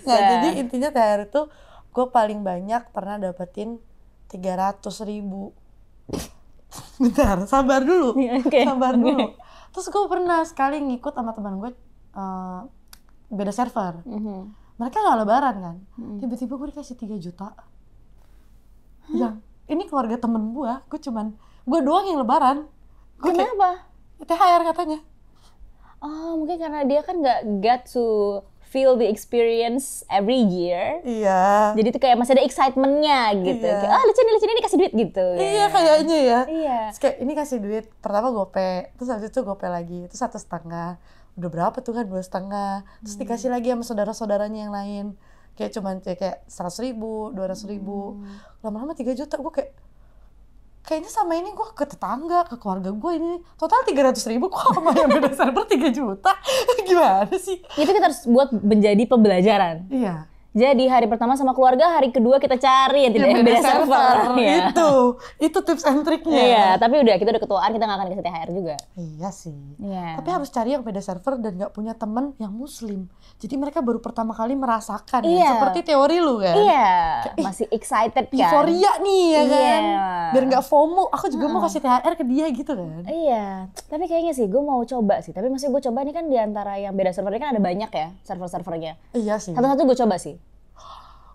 Nah, jadi intinya THR itu gue paling banyak pernah dapetin 300.000. Bentar, sabar dulu. Sabar dulu. Terus gue pernah sekali ngikut sama teman gue beda server. Mereka nggak lebaran kan, tiba-tiba gue dikasih 3 juta. Yang ini keluarga temen gue doang yang lebaran. Kenapa? THR katanya. Oh, mungkin karena dia kan nggak get to feel the experience every year. Iya. Jadi tuh kayak masih ada excitement-nya gitu. Iya. Kayak, lucu nih kasih duit gitu. Iya kayaknya ya. Iya. Terus kayak ini kasih duit, pertama gope, terus habis itu gope lagi, terus 1,5. Udah berapa tuh kan, 2,5. Terus dikasih lagi sama saudara-saudaranya yang lain. Kayak cuman kayak 100.000, 200.000. Lama-lama 3 juta, gue kayaknya sama ini gue ke tetangga, ke keluarga gue ini total 300.000 kok sama yang beda server 3 juta. Gimana sih? Itu kita harus buat menjadi pembelajaran. Iya. Jadi hari pertama sama keluarga, hari kedua kita cari yang tidak beda server. Ya. Itu tips and triknya. Iya, tapi kita udah ketuaan, kita nggak akan kasih THR juga. Iya sih. Iya. Tapi harus cari yang beda server dan nggak punya teman yang muslim. Jadi mereka baru pertama kali merasakan Iya. ya, seperti teori lu kan. Iya, masih excited kan. Euforia nih ya kan. Iya. Biar nggak FOMO, aku juga mau kasih THR ke dia gitu kan. Iya, tapi kayaknya sih gue mau coba sih. Tapi maksudnya gue coba nih kan di antara yang beda server ini kan ada banyak ya server-servernya. Iya sih. Satu-satu gue coba sih.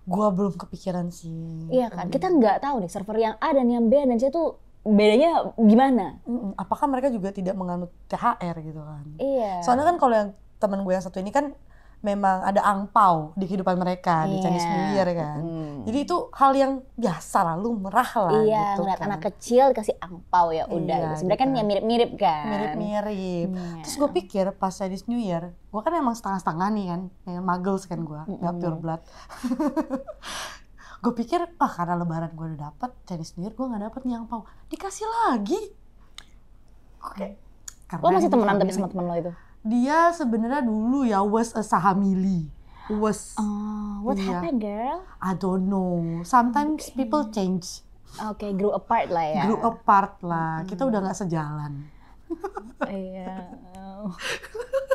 Gua belum kepikiran sih. Iya kan, kita nggak tahu nih server yang A dan yang B dan C tuh bedanya gimana. Apakah mereka juga tidak menganut THR gitu kan? Iya. Soalnya kan kalau yang teman gue yang satu ini kan memang ada angpau di kehidupan mereka di Chinese New Year kan. Jadi itu hal yang biasa lah, lumrah lah iya, gitu ngeliat kan. anak kecil dikasih angpau ya udah. Iya, Gitu. Sebenarnya kan gitu. yang mirip-mirip kan. Mirip-mirip. Iya. Terus gue pikir pas Chinese New Year, gue kan emang setengah-setengah nih kan, yang muggles kan gue, nggak pure blood. Gue pikir, karena lebaran gue udah dapet, Chinese New Year gue nggak dapet nih angpau. Dikasih lagi. Oke. Lo masih temenan tapi sama temen lo itu? Dia sebenarnya dulu ya was a sahamili. What happened, girl? I don't know. Sometimes people change. Oke, grew apart lah ya. Grew apart lah. Kita udah nggak sejalan. Iya.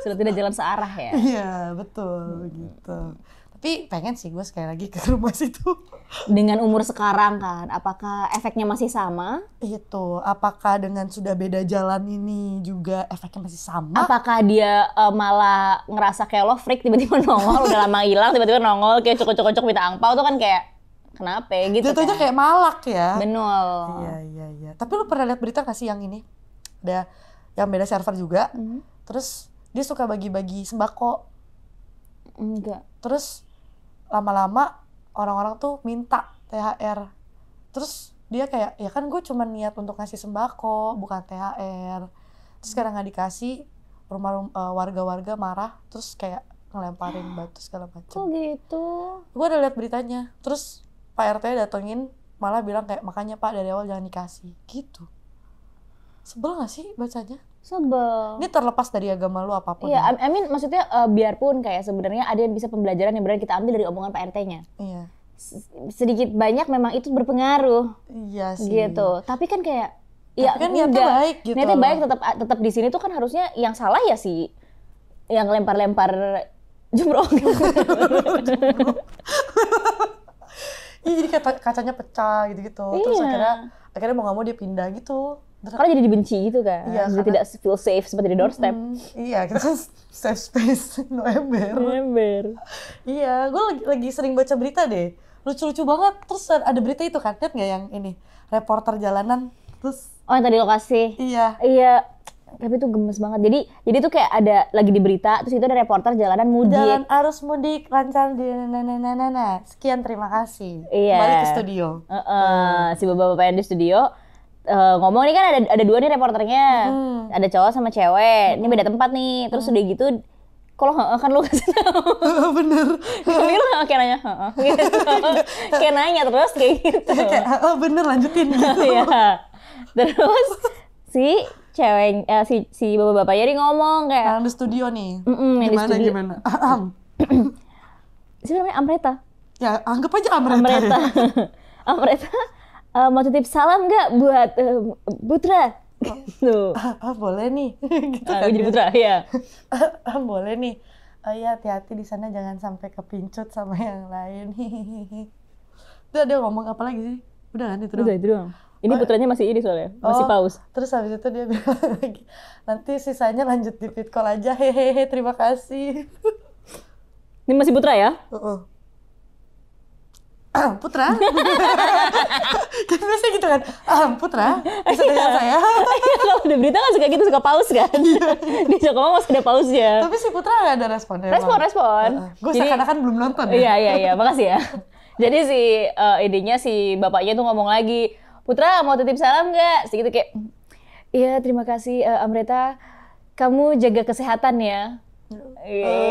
Sudah tidak jalan searah ya. Iya, betul gitu. Tapi pengen sih gue sekali lagi ke rumah situ. Dengan umur sekarang kan, apakah efeknya masih sama? Itu, apakah dengan sudah beda jalan ini juga efeknya masih sama? Apakah dia malah ngerasa kayak lo freak tiba-tiba nongol, udah lama hilang tiba-tiba nongol kayak cocok-cocok minta angpau tuh kan kayak kenapa gitu jatuhnya kan? kayak malak ya. Benul. Iya. Tapi lu pernah lihat berita gak sih yang ini? Ada yang beda server juga. Terus dia suka bagi-bagi sembako. Enggak. Terus lama-lama orang-orang tuh minta THR. Terus dia kayak, ya kan gue cuma niat untuk ngasih sembako, bukan THR. Terus sekarang nggak dikasih, warga-warga marah, terus kayak ngelemparin batu segala macam. Kok gitu? Gue udah lihat beritanya. Terus Pak RT datengin, malah bilang kayak, makanya Pak dari awal jangan dikasih. Gitu. Sebel gak sih bacanya? Sebel. Ini terlepas dari agama lu apapun. Iya, I mean maksudnya biarpun kayak sebenarnya ada yang bisa pembelajaran yang benar kita ambil dari omongan Pak RT-nya. Iya. Sedikit banyak memang itu berpengaruh. Iya sih. Gitu. Tapi kan kayak ya kan niatnya baik gitu. Niatnya baik, tetap di sini tuh kan harusnya yang salah ya sih yang lempar-lempar jumroh. Iya, jadi kacanya pecah gitu-gitu. Terus akhirnya mau nggak mau dia pindah gitu. Karena jadi dibenci gitu kan. Iya, jadi tidak feel safe seperti di doorstep. Iya, kita kan safe space November. Iya, gue lagi sering baca berita deh. Lucu-lucu banget. Terus ada berita itu kan, lihat nggak yang ini? Reporter jalanan. Terus yang tadi lokasi. Iya. Tapi itu gemes banget. Jadi tuh kayak ada lagi di berita, terus itu ada reporter jalanan mudik. Jalan arus mudik lancar di Sekian, terima kasih. Iya. Balik ke studio. Si bapak-bapak yang di studio ngomong nih kan ada dua nih reporternya. Ada cowok sama cewek. Ini beda tempat nih. Terus udah gitu kalau kan lu kasih tahu. Bener. Tapi lu kayak nanya, gitu. Kayak nanya terus kayak gitu. Kayak bener lanjutin gitu. Iya. Terus si bapak-bapaknya dia ngomong kayak Yang di studio nih. yang di studio. Gimana? Siapa namanya? Amreta. Ya, anggap aja Amreta. Amreta. Ya. Amreta. Mau titip salam nggak buat Putra? Tuh. Boleh nih. Gitu Gue jadi Putra, ya. Boleh nih. Iya, hati-hati di sana jangan sampai kepincut sama yang lain. Itu dia ngomong apa lagi sih? Udah kan itu doang. Udah itu doang. Ini putranya masih ini soalnya, masih pause. Terus habis itu dia bilang lagi, nanti sisanya lanjut di feed call aja. Hehehe, terima kasih. Ini masih Putra ya? Putra? Kan biasanya gitu kan, Putra, bisa dengar saya? Kalau di berita kan suka gitu, suka pause kan? Di Jokowi masih ada pause-nya. Tapi si Putra nggak ada responnya. Respon. Gue seakan-akan belum nonton. Iya, makasih ya. Jadi si bapaknya tuh ngomong lagi, Putra mau titip salam nggak? Segitu kayak, iya terima kasih Amreta, kamu jaga kesehatan ya.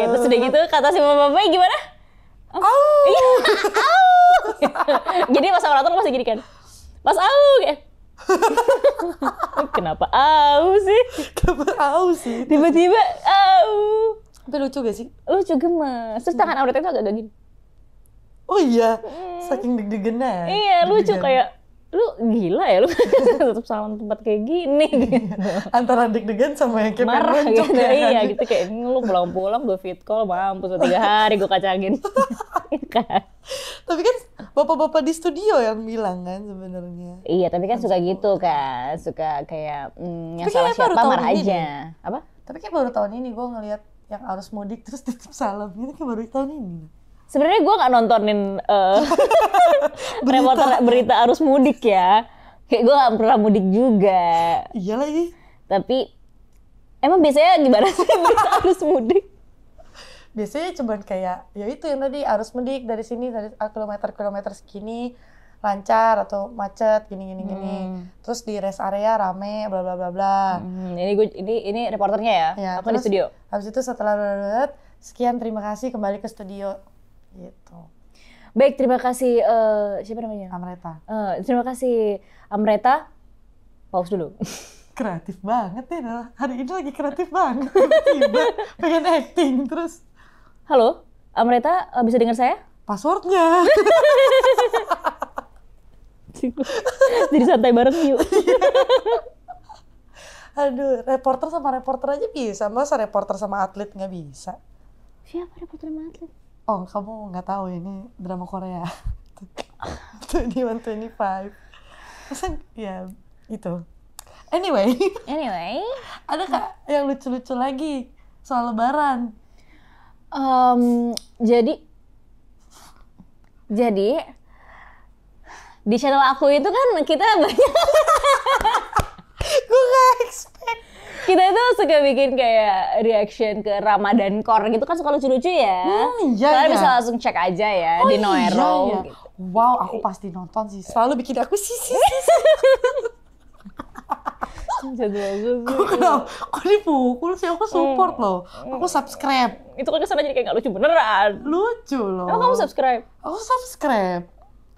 Terus udah gitu kata si bapak-bapaknya gimana? Iya, Jadi pas sama nonton masih gini kan, Mas kayak, kenapa sih? Tiba-tiba Tapi lucu gak sih? lucu gemes. Terus tangan Amreta itu agak gini. Oh iya, saking deg-degannya ya? Iya, lucu kayak, lu gila ya lu tetap salam tempat kayak gini gitu. Antara deg-degan sama yang kayak Marah pengen gitu, ya kan? iya gitu kayak lu pulang-pulang gue fit call mampus 3 hari gue kacangin. Tapi kan bapak-bapak di studio yang bilang kan sebenarnya. Iya, tapi kan suka gitu kan, suka kayak yang Tapi salah kayaknya baru siapa tahun marah ini aja. deh. Apa? Tapi kayak baru tahun ini gue ngeliat yang arus mudik terus titip salam gitu kayak baru tahun ini. Sebenarnya gue nggak nontonin berita arus mudik ya. Kayak gue nggak pernah mudik juga. Iya lagi. Tapi emang biasanya gimana sih berita arus mudik? Biasanya cuman kayak ya itu yang tadi arus mudik dari sini dari kilometer segini lancar atau macet gini. Terus di rest area rame bla bla bla bla. Ini reporternya ya. Ya, Aku di studio. Habis itu setelah sekian terima kasih kembali ke studio gitu. Baik, terima kasih siapa namanya? Amreta. Terima kasih Amreta. Pause dulu. Kreatif banget ya, hari ini lagi kreatif banget. Tiba-tiba pengen acting terus. Halo, Amreta, bisa dengar saya? Passwordnya. Jadi santai bareng yuk. Aduh, reporter sama reporter aja bisa, masa reporter sama atlet nggak bisa? Siapa reporter sama atlet? Oh, kamu nggak tahu ini drama Korea. 21-25. Masa ya itu. Anyway, ada kak yang lucu-lucu lagi soal Lebaran? Jadi di channel aku itu kan kita banyak. Gue nggak expect. Kita itu suka bikin kayak reaction ke Ramadan Core gitu kan suka lucu-lucu ya. Iya. Kalian bisa langsung cek aja ya di Noero. Iya. Gitu. Wow, aku pasti nonton sih. Selalu bikin aku sih. Kok dipukul sih? Aku support loh. Aku subscribe. Itu kan kesana jadi kayak nggak lucu beneran. Lucu loh. Emang kamu subscribe? Aku subscribe.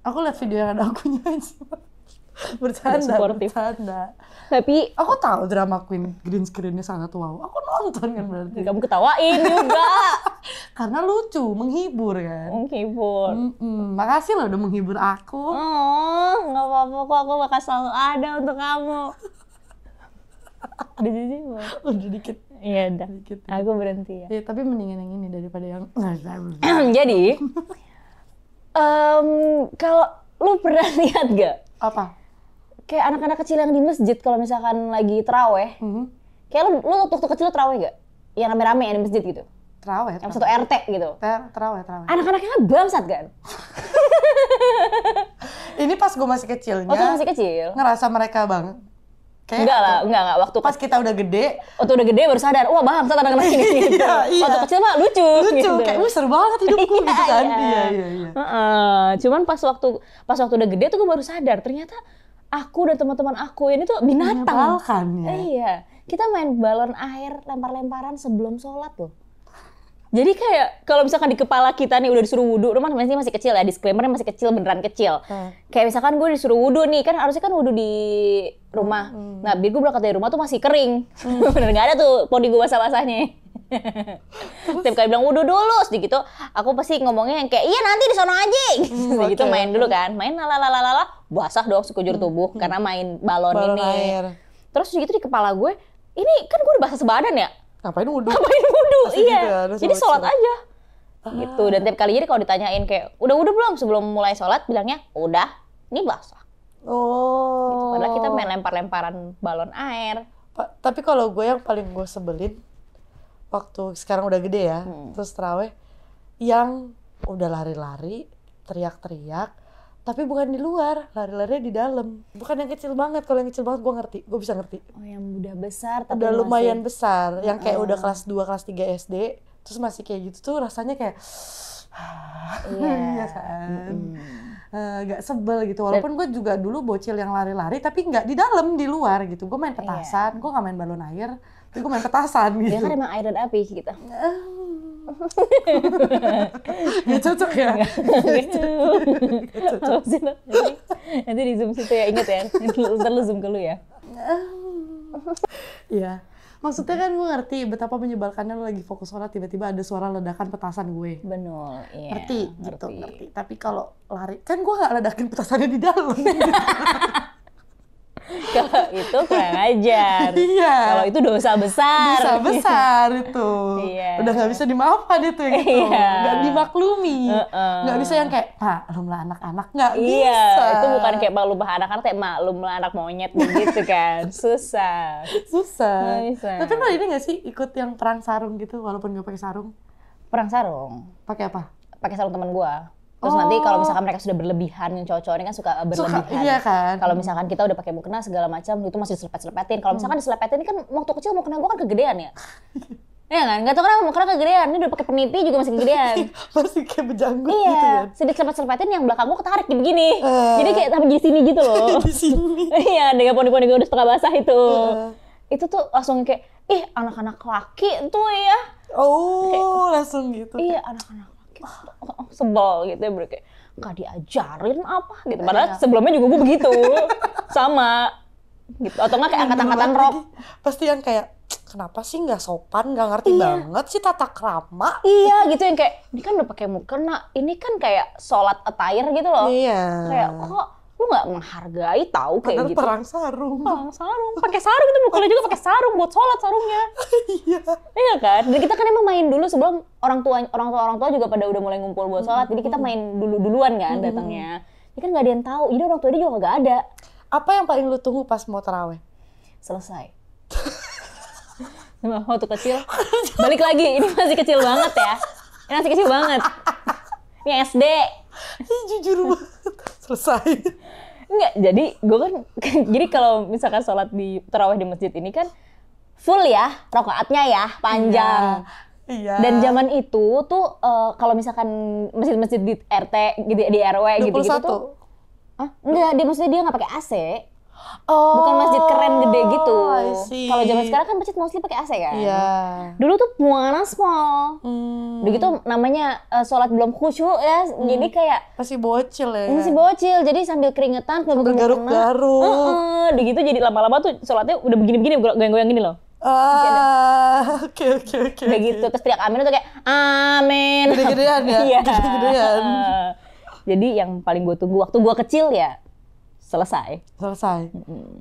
Aku lihat video yang ada akunya aja. Bercanda. Tapi aku tahu drama Queen green screen-nya sangat wow. Aku nonton kan berarti. Kamu ketawain juga. Karena lucu, menghibur kan. Menghibur. Makasih loh udah menghibur aku. Oh, nggak apa-apa kok. Aku bakal selalu ada untuk kamu. Udah jadi udah dikit. Iya udah. Dikit. Aku berhenti ya. Ya, tapi mendingan yang ini daripada yang. Jadi, kalau lu pernah lihat gak? Apa? Kayak anak-anak kecil yang di masjid kalau misalkan lagi terawih, kayak lu waktu kecil terawih gak? Yang rame-rame yang di masjid gitu? Terawih. Yang satu RT gitu? Terawih. Anak-anaknya bangsat kan? Ini pas gue masih kecilnya. Waktu masih kecil? Ngerasa mereka banget. Kayak enggak. Waktu pas kita udah gede. Waktu udah gede baru sadar, wah bangsat anak-anak ini. Gitu. Iya. Waktu kecil mah lucu. Gitu. Kayak seru banget hidupku gitu kan. Iya. Cuman pas waktu udah gede tuh gue baru sadar, ternyata aku dan teman-teman aku ini tuh binatang. Kan ya. Iya. Kita main balon air lempar-lemparan sebelum sholat loh. Jadi kayak kalau misalkan di kepala kita nih udah disuruh wudhu, rumah masih kecil ya, disclaimernya masih kecil, beneran kecil. Kayak misalkan gue disuruh wudhu nih, kan harusnya kan wudhu di rumah. Nah, biar gue berangkat dari rumah tuh masih kering. Bener nggak ada tuh poni gue basah-basahnya. Setiap kali bilang wudhu dulu, sedikit gitu, aku pasti ngomongnya yang kayak iya nanti di sono aja. Gitu main dulu kan, main lalalala, basah dong sekujur tubuh karena main balon ini. Air. Terus gitu di kepala gue, ini kan gue udah basah sebadan ya. Ngapain wudhu? Iya. Jadi sholat aja. Gitu. Dan tiap kali jadi kalau ditanyain kayak, udah wudhu belum? Sebelum mulai sholat bilangnya, udah, ini basah. Gitu. Padahal kita main lempar-lemparan balon air. Tapi kalau gue yang paling gue sebelin, waktu sekarang udah gede ya, terus taraweh, yang udah lari-lari, teriak-teriak, tapi bukan di luar, lari-larinya di dalam. Bukan yang kecil banget, kalau yang kecil banget gue bisa ngerti. Oh yang udah besar tapi udah masih... lumayan besar, yang kayak udah kelas 2, kelas 3 SD, terus masih kayak gitu tuh rasanya kayak iya kan, gak sebel gitu. Walaupun gue juga dulu bocil yang lari-lari, tapi nggak di dalam, di luar gitu. Gue main petasan, gue nggak main balon air, tapi gue main petasan gitu. Dia kan emang air dan api gitu. Gak cocok ya? Nanti di zoom situ ya, inget ya. Ntar lu zoom ke lu ya. Iya. Maksudnya kan gue ngerti betapa menyebalkannya lo lagi fokus sholat, tiba-tiba ada suara ledakan petasan gue. Benar, iya. Ngerti. Tapi kalau lari, kan gue gak ledakin petasannya di dalam. Kalau itu kurang ajar. Iya. Kalau itu dosa besar. Dosa besar itu. Iya. Udah gak bisa dimaafkan itu yang gitu. Iya. Gak dimaklumi. Gak bisa yang kayak, maklumlah anak-anak. Gak iya, bisa. Itu bukan kayak maklumlah anak-anak, kayak maklumlah anak monyet gitu kan. Susah. Susah. Bisa. Tapi pernah ini gak sih ikut yang perang sarung gitu walaupun gak pakai sarung? Perang sarung. Pakai apa? Pakai sarung teman gua. Terus nanti kalau misalkan mereka sudah berlebihan, yang cowok-cowok ini kan suka berlebihan. Iya kan? Kalau misalkan kita udah pakai mukena segala macam, itu masih diselepet-selepetin. Kalau misalkan diselepetin, ini kan waktu kecil mukena gua kan kegedean ya. Iya kan? Gak tau kenapa mukena kegedean. Ini udah pakai peniti juga masih kegedean. Masih kayak berjanggut iya, gitu kan? sedikit selepet-selepetin yang belakang gua ketarik begini. Jadi kayak sampai di sini gitu loh. Di sini. Iya, dengan poni-poni gua udah setengah basah itu. Itu tuh langsung kayak, ih anak-anak laki tuh ya. Oh, kayak, langsung gitu. Iya, anak-anak laki. Sebel gitu ya, kayak nggak diajarin apa gitu. Padahal sebelumnya juga gue begitu. Sama. Gitu. Atau nggak kayak angkat-angkatan rok. Pasti yang kayak, kenapa sih nggak sopan, nggak ngerti banget sih tata krama. Iya gitu, yang kayak, ini kan udah pakai mukena, ini kan kayak sholat attire gitu loh. Iya. Kayak, kok lu nggak menghargai tahu kayak padahal gitu. Perang sarung. Perang sarung. Pakai sarung itu bukannya juga pakai sarung buat sholat sarungnya. Iya. Iya kan? Dan kita kan emang main dulu sebelum orang tua juga pada udah mulai ngumpul buat sholat. Jadi kita main duluan kan datangnya. Ini kan nggak ada yang tahu. Jadi orang tua dia juga nggak ada. Apa yang paling lu tunggu pas mau taraweh? Selesai. Waktu kecil. Balik lagi. Ini masih kecil banget ya. Ini masih kecil banget. Ini SD. Jujur banget. Selesai. Enggak, jadi gue kan, jadi kalau misalkan sholat di tarawih di masjid ini kan full ya, rakaatnya ya, panjang. Iya. Dan zaman itu tuh kalau misalkan masjid-masjid di RT, di RW gitu-gitu tuh. Enggak, maksudnya dia nggak pakai AC. Bukan masjid keren gede gitu. Kalau zaman sekarang kan masjid mostly pakai AC kan. Iya. Dulu tuh panas small. Udah gitu namanya sholat belum khusyuk ya. Jadi kayak masih bocil ya. Masih bocil. Jadi sambil keringetan, sambil garuk-garuk. Udah gitu jadi lama-lama tuh sholatnya udah begini-begini, goyang-goyang gini loh. Oke. Udah gitu, terus teriak amin tuh kayak amin. Gede-gedean ya? Iya. Gede-gedean. Jadi yang paling gue tunggu waktu gue kecil ya selesai.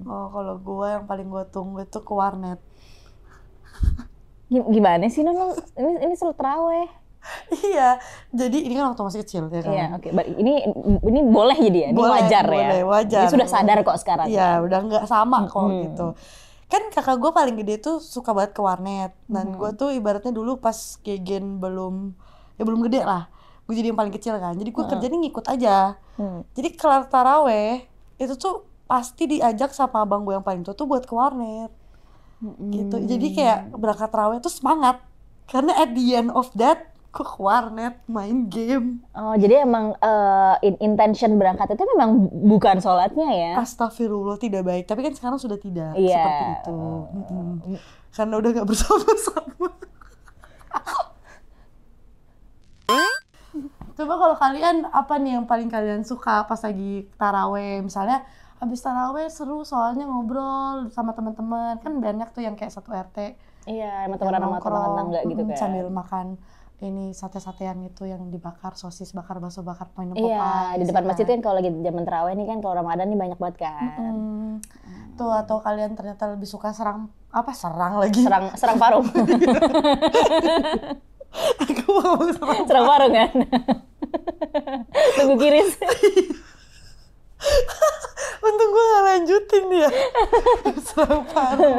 Oh, kalau gue yang paling gue tunggu itu ke warnet. Gimana sih Non? Ini selalu taraweh. Iya, jadi ini kan waktu masih kecil ya kan. Iya, oke. Ini boleh jadi ya, ini wajar ya. Wajar. Ini sudah sadar kok sekarang. Iya, udah nggak sama kok gitu. Kan kakak gue paling gede tuh suka banget ke warnet. Dan gue tuh ibaratnya dulu pas Gegen belum gede lah. Gue jadi yang paling kecil kan. Jadi gue kerjanya ngikut aja. Jadi kelar taraweh itu tuh pasti diajak sama abang gue yang paling tua tuh buat ke warnet. Gitu. Jadi kayak berangkat taraweh tuh semangat. Karena at the end of that ke warnet main game. Oh, jadi emang intention berangkat itu memang bukan sholatnya ya? Astagfirullah, tidak baik. Tapi kan sekarang sudah tidak seperti itu. Karena udah gak bersama-sama. Coba kalau kalian apa nih yang paling kalian suka pas lagi taraweh? Misalnya habis taraweh seru soalnya ngobrol sama teman-teman. Kan banyak tuh yang kayak satu RT. Iya, sama Yang teman-teman nongkrong, tetangga gitu kan. sambil makan ini sate-satean itu yang dibakar, sosis bakar, bakso bakar, minum Iya, Popeyes, di depan ya masjid kan? kan kalau lagi zaman taraweh nih kan, kalau Ramadan nih banyak banget kan. Tuh, atau kalian ternyata lebih suka serang lagi. Serang parung. Aku mau serang. Serang parung kan. Tunggu kiris. Untung gue gak lanjutin dia. Serang parung.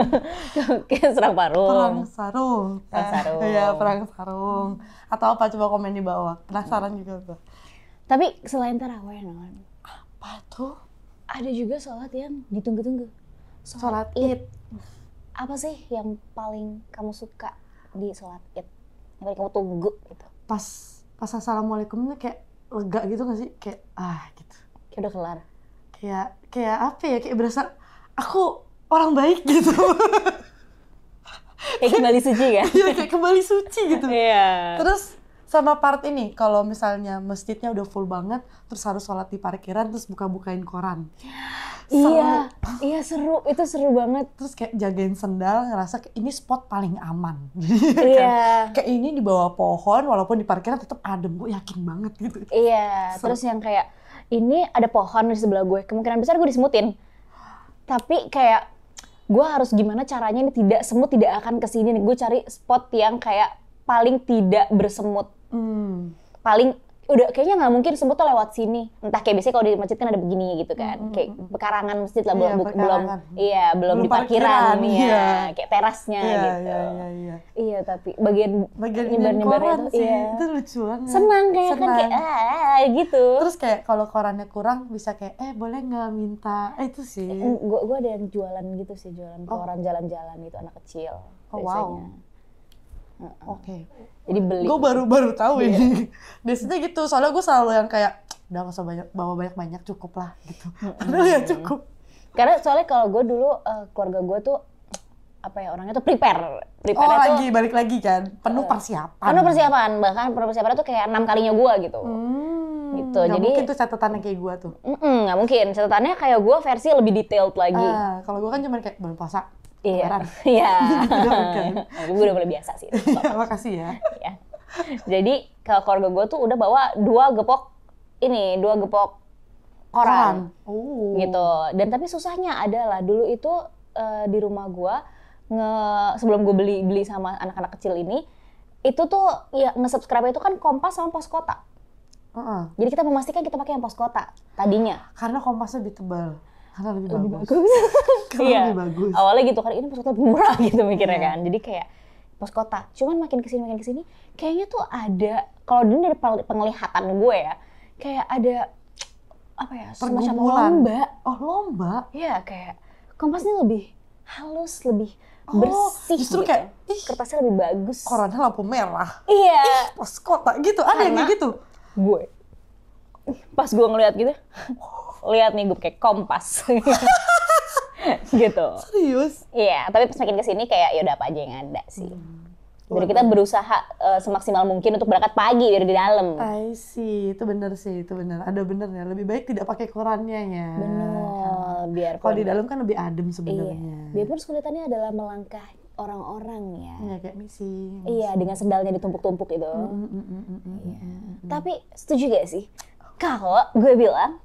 Oke, serang parung. Perang sarung. Perang sarung. Iya, perang sarung. Atau apa, coba komen di bawah. Penasaran juga gue. Tapi selain taraweh, Non, Apa tuh? ada juga sholat yang ditunggu-tunggu. Sholat Id. Apa sih yang paling kamu suka di sholat Id? Yang paling kamu tunggu gitu? Pas assalamualaikum tuh kayak lega gitu gak sih? Kayak gitu. Kayak udah kelar. Kayak apa ya? Kayak berasa aku orang baik gitu. Kayak kembali suci kan? Iya, kayak kembali suci gitu. Iya. Terus sama part ini, kalau misalnya masjidnya udah full banget, terus harus sholat di parkiran, terus buka-bukain koran. Iya, iya seru, itu seru banget. Terus kayak jagain sendal, ngerasa kayak ini spot paling aman. Iya. Kayak ini di bawah pohon, walaupun di parkiran tetap adem, gue yakin banget gitu. Iya, terus yang kayak ini ada pohon di sebelah gue, kemungkinan besar gue disemutin. Tapi kayak gue harus gimana caranya ini semut tidak akan kesini nih. Gue cari spot yang kayak paling tidak bersemut. Paling udah kayaknya nggak mungkin semut tuh lewat sini. Entah kayak biasanya kalau di masjid kan ada begini gitu kan. Kayak pekarangan masjid lah, belum di parkiran ya, kayak terasnya gitu. Iya, tapi bagian koran itu sih, itu lucu banget. Senang kayak kan kayak gitu. Terus kayak kalau korannya kurang bisa kayak boleh nggak minta itu sih. Gue ada yang jualan gitu sih, jualan koran jalan-jalan itu anak kecil biasanya. Oke. Jadi beli. Gue baru tahu ini. Biasanya gitu, soalnya gue selalu yang kayak udah nggak usah bawa banyak cukup lah gitu. Padahal ya cukup. Karena soalnya kalau gue dulu keluarga gue tuh apa ya, orangnya tuh prepare tuh, balik lagi kan, penuh persiapan. Bahkan persiapan tuh kayak 6 kalinya gue gitu. Gitu. Gak jadi mungkin tuh catatannya kayak gue tuh. Nggak mungkin, catatannya kayak gue versi lebih detailed lagi. Kalau gue kan cuma kayak bulan puasa. Iya. Gue udah mulai biasa sih. Makasih ya. Iya. Jadi kalau keluarga gue tuh udah bawa 2 gepok koran. Gitu. Dan tapi susahnya adalah dulu itu di rumah gue sebelum gue beli sama anak-anak kecil ini, itu tuh ya nge-subscribe itu kan Kompas sama Pos Kota. Jadi kita memastikan kita pakai yang Pos Kota tadinya. Karena Kompasnya lebih tebal. Karena lebih bagus. Iya. Lebih bagus. Awalnya gitu kan, ini Pos Kota lebih murah gitu mikirnya kan. Jadi kayak Pos Kota. Cuman makin kesini kayaknya tuh ada, kalau dari penglihatan gue ya, kayak ada apa ya, semacam lomba. Oh, lomba? Iya, kayak Kompasnya lebih halus, lebih bersih. Justru gitu. kayak kertasnya lebih bagus. Korannya lampu merah. Iya. Pos Kota gitu. Ada yang kayak gitu. Gue pas gue ngeliat gitu, lihat nih gue pakai Kompas. Gitu. Serius? Iya, tapi pas makin kesini kayak ya udah apa aja yang ada sih. Jadi kita berusaha semaksimal mungkin untuk berangkat pagi dari di dalam. I see, itu benar sih, itu benar. Ada benernya, lebih baik tidak pakai korannya ya. Benar, biar kalau di dalam kan lebih adem sebenarnya. Iya. Biarpun kesulitannya adalah melangkah orang-orang ya. Iya, kayak misi. Iya, dengan sendalnya ditumpuk-tumpuk itu. Iya. Tapi setuju gak sih? Kalau gue bilang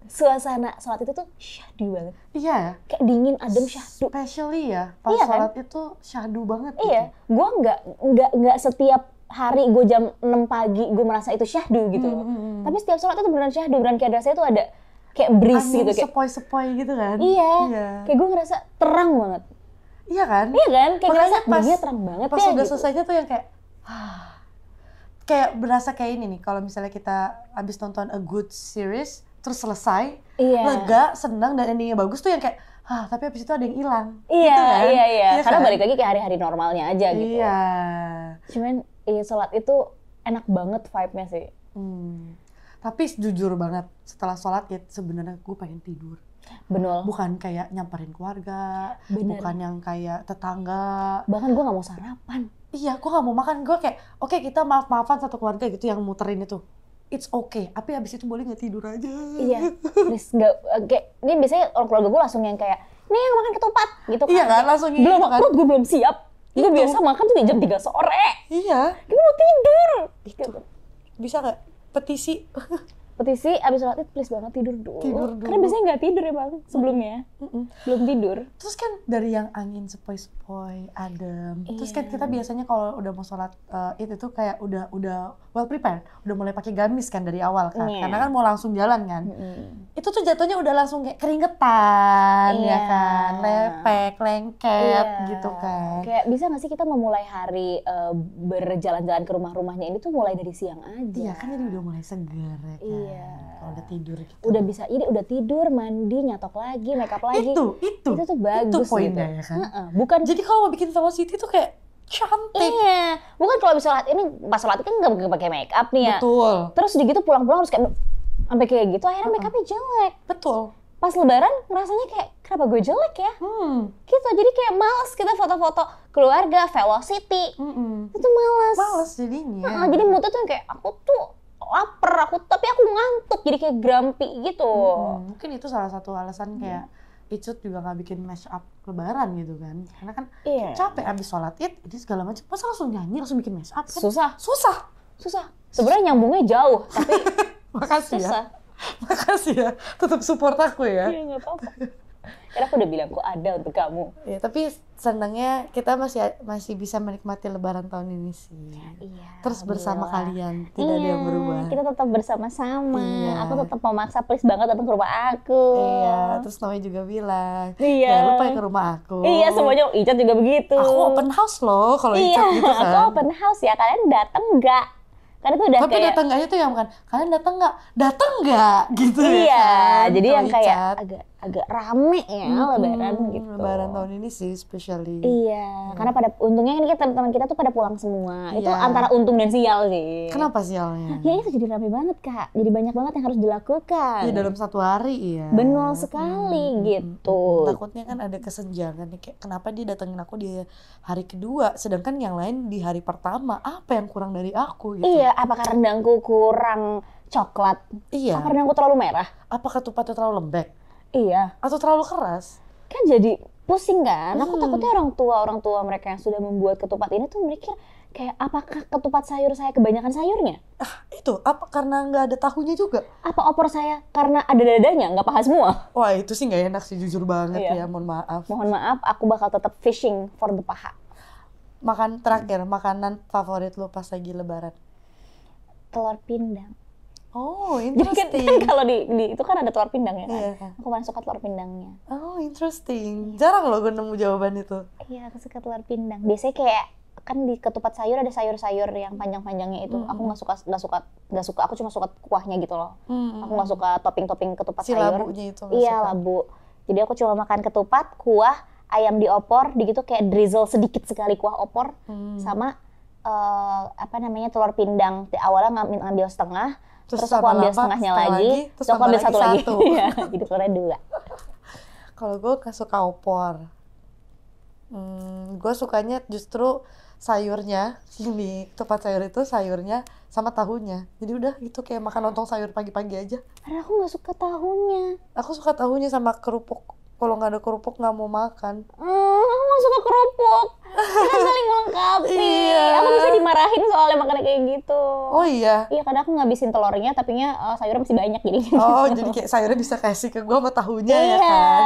suasana sholat itu tuh syahdu banget. Iya ya. Kayak dingin, adem, syahdu. Especially ya, pas iya, sholat kan? itu syahdu banget. Iya, gitu. Gue nggak setiap hari gue jam 6 pagi gue merasa itu syahdu gitu. Tapi setiap sholat itu beneran syahdu, beneran kayak rasanya tuh ada kayak breeze angin gitu. Kayak sepoi-sepoi gitu kan. Iya. Kayak gue ngerasa terang banget. Iya kan? Iya kan? Kayak ngerasa dunia terang banget pas ya udah gitu. selesainya tuh yang kayak kayak berasa kayak ini nih, kalau misalnya kita habis nonton a good series terus selesai, lega, senang dan endingnya bagus tuh yang kayak tapi habis itu ada yang hilang. Iya, gitu kan? iya. Karena kan? balik lagi kayak hari-hari normalnya aja gitu. Iya. Cuman sholat itu enak banget vibe-nya sih. Tapi jujur banget, setelah sholat ya sebenarnya gue pengen tidur. Bener. Bukan kayak nyamperin keluarga, bukan yang kayak tetangga. Bahkan gue nggak mau sarapan. Iya, gue gak mau makan. Gue kayak, oke kita maaf-maafan satu keluarga gitu yang muterin itu. It's okay. Tapi abis itu boleh gak tidur aja? Iya, please nggak. Kayak ini biasanya orang keluarga gue langsung yang kayak, nih yang makan ketupat gitu kan. Iya kan, langsung belum gitu kan. perut gue belum siap. Gue Itu. biasa makan tuh di jam 3 sore. Iya. Gue mau tidur. Itu. Bisa gak? Petisi. Petisi abis sholat id please banget tidur dulu. Tidur dulu. Karena biasanya nggak tidur ya bang sebelumnya. Belum tidur. Terus kan dari yang angin sepoi-sepoi, adem. Terus kan kita biasanya kalau udah mau sholat itu tuh kayak udah well prepared, udah mulai pakai gamis kan dari awal kan. Iya. Karena kan mau langsung jalan kan. Itu tuh jatuhnya udah langsung kayak keringetan ya kan, lepek, lengket gitu kan. Kayak bisa nggak sih kita memulai hari berjalan-jalan ke rumah-rumahnya ini tuh mulai dari siang aja. Iya kan jadi udah mulai segar ya kan. Iya. Kalau udah tidur gitu. Udah bisa ini udah tidur, mandi, nyatok lagi, make up lagi. Itu tuh bagus itu gitu. poinnya ya kan. Bukan jadi kalau mau bikin Velocity tuh kayak cantik. Iya, bukan kalau bisa sholat ini pas sholat kan nggak pakai make up nih ya. Betul. Terus udah gitu pulang-pulang harus kayak sampai kayak gitu akhirnya make upnya jelek. Betul. Pas lebaran ngerasanya kayak kenapa gue jelek ya? Gitu, jadi kayak males kita foto-foto keluarga, Velocity. Itu males. Males jadinya. Jadi moodnya tuh kayak aku tuh lapar, tapi aku ngantuk, jadi kayak grumpy gitu. Mungkin itu salah satu alasan kayak Icut juga nggak bikin mash up lebaran gitu kan. Karena kan capek abis sholat id, jadi segala macam. Masa langsung nyanyi, langsung bikin mash up kan? Susah. Sebenarnya nyambungnya jauh, tapi Makasih susah. ya. Makasih ya, tetap support aku ya. Iya nggak apa-apa. Karena aku udah bilang kok ada untuk kamu. Ya, tapi senangnya kita masih bisa menikmati lebaran tahun ini sih. Iya. Terus bersama kalian, tidak ada yang berubah. Kita tetap bersama-sama. Iya. Aku tetap memaksa please banget datang ke rumah aku. Iya, terus namanya juga bilang, Iya. jangan lupa ya ke rumah aku. Iya, semuanya Icat juga begitu. Aku open house loh kalau Icat gitu kan. Aku open house ya, kalian datang nggak? Karena itu udah tapi kayak datang nggaknya tuh yang bukan kalian datang nggak gitu iya, ya kan? jadi Kalau yang kayak Icat, agak rame ya lebaran gitu. Lebaran tahun ini sih especially. Iya, karena pada untungnya kan kita teman-teman kita tuh pada pulang semua. Itu Iya. antara untung dan sial sih. Kenapa sialnya? Ya itu jadi rame banget Kak. Jadi banyak banget yang harus dilakukan. Ya dalam satu hari iya. Benar sekali gitu. Takutnya kan ada kesenjangan nih kayak kenapa dia datengin aku di hari kedua sedangkan yang lain di hari pertama. Apa yang kurang dari aku gitu. Iya, apakah rendangku kurang coklat? Iya. Apa rendangku terlalu merah? Apa ketupatnya terlalu lembek? Iya. Atau terlalu keras? Kan jadi pusing kan? Aku takutnya orang tua mereka yang sudah membuat ketupat ini tuh mikir kayak apakah ketupat sayur saya kebanyakan sayurnya? Itu apa karena nggak ada tahunya juga? Apa opor saya karena ada dadanya nggak paha semua? Wah itu sih nggak enak sih jujur banget Iya. ya, mohon maaf. Mohon maaf, aku bakal tetap fishing for the paha. Makanan favorit lu pas lagi lebaran? Telur pindang. Oh, Jadi kan interesting. kalau di itu kan ada telur pindang ya kan? Iya. Aku paling suka telur pindangnya. Oh, interesting. Jarang loh gue nemu jawaban itu. Iya, aku suka telur pindang. Biasanya kayak kan di ketupat sayur ada sayur-sayur yang panjang-panjangnya itu. Aku nggak suka. Aku cuma suka kuahnya gitu loh. Aku nggak suka topping-topping ketupat Si sayur. labunya itu nggak Iya, suka. labu. Jadi aku cuma makan ketupat, kuah, ayam diopor, di gitu kayak drizzle sedikit sekali kuah opor sama telur pindang. Di awalnya ngambil setengah, terus aku ambil setengahnya lagi, terus aku ambil satu lagi. Iya, jadi telurnya 2. Kalau gue gak suka opor. Gue sukanya justru sayurnya. Di tempat sayur itu sayurnya sama tahunya. Jadi udah gitu kayak makan lontong sayur pagi-pagi aja. Karena aku nggak suka tahunya. Aku suka tahunya sama kerupuk. Kalau nggak ada kerupuk nggak mau makan. Aku nggak suka kerupuk. Kita saling melengkapi. Iya. Aku bisa dimarahin soalnya makannya kayak gitu. Oh iya. Iya, kadang aku ngabisin telurnya, tapinya sayurnya masih banyak jadi. Oh jadi kayak sayurnya bisa kasih ke gue sama tahunya ya kan.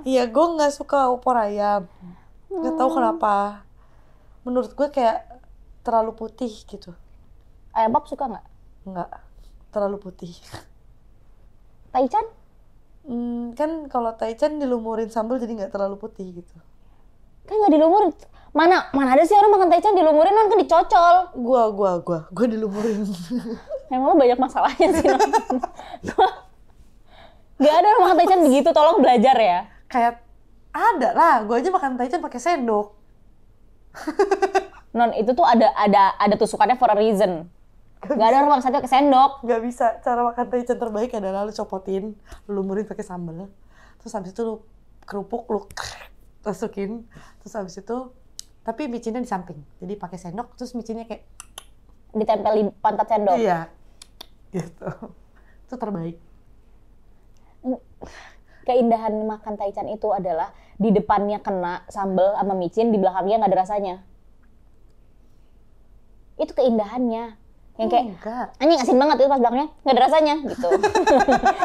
Iya, gue nggak suka opor ayam. Nggak tahu kenapa. Menurut gue kayak terlalu putih gitu. Ayam pop suka nggak? Nggak, terlalu putih. Taichan? Kan kalau taichan dilumurin sambal jadi nggak terlalu putih gitu. Kan nggak dilumurin. Mana ada sih orang makan taichan dilumurin kan dicocol. Gua dilumurin. Emang lo banyak masalahnya sih. Gak ada orang makan taichan begitu, tolong belajar ya. Kayak ada lah, gua aja makan taichan pakai sendok. Non, itu tuh ada tusukannya for a reason. Gak ada orang makan sate pakai sendok. Nggak bisa, cara makan taichan terbaik adalah lu copotin, lu lumurin pakai sambal. Terus habis itu lu kerupuk lu masukin, terus habis itu tapi micinnya di samping. Jadi pakai sendok terus micinnya kayak Ditempel di pantat sendok. iya. Gitu. Itu terbaik. Keindahan makan taichan itu adalah di depannya kena sambal sama micin, di belakangnya nggak ada rasanya. Itu keindahannya. Yang kayak enggak. anjing asin banget itu pas belakangnya nggak ada rasanya gitu.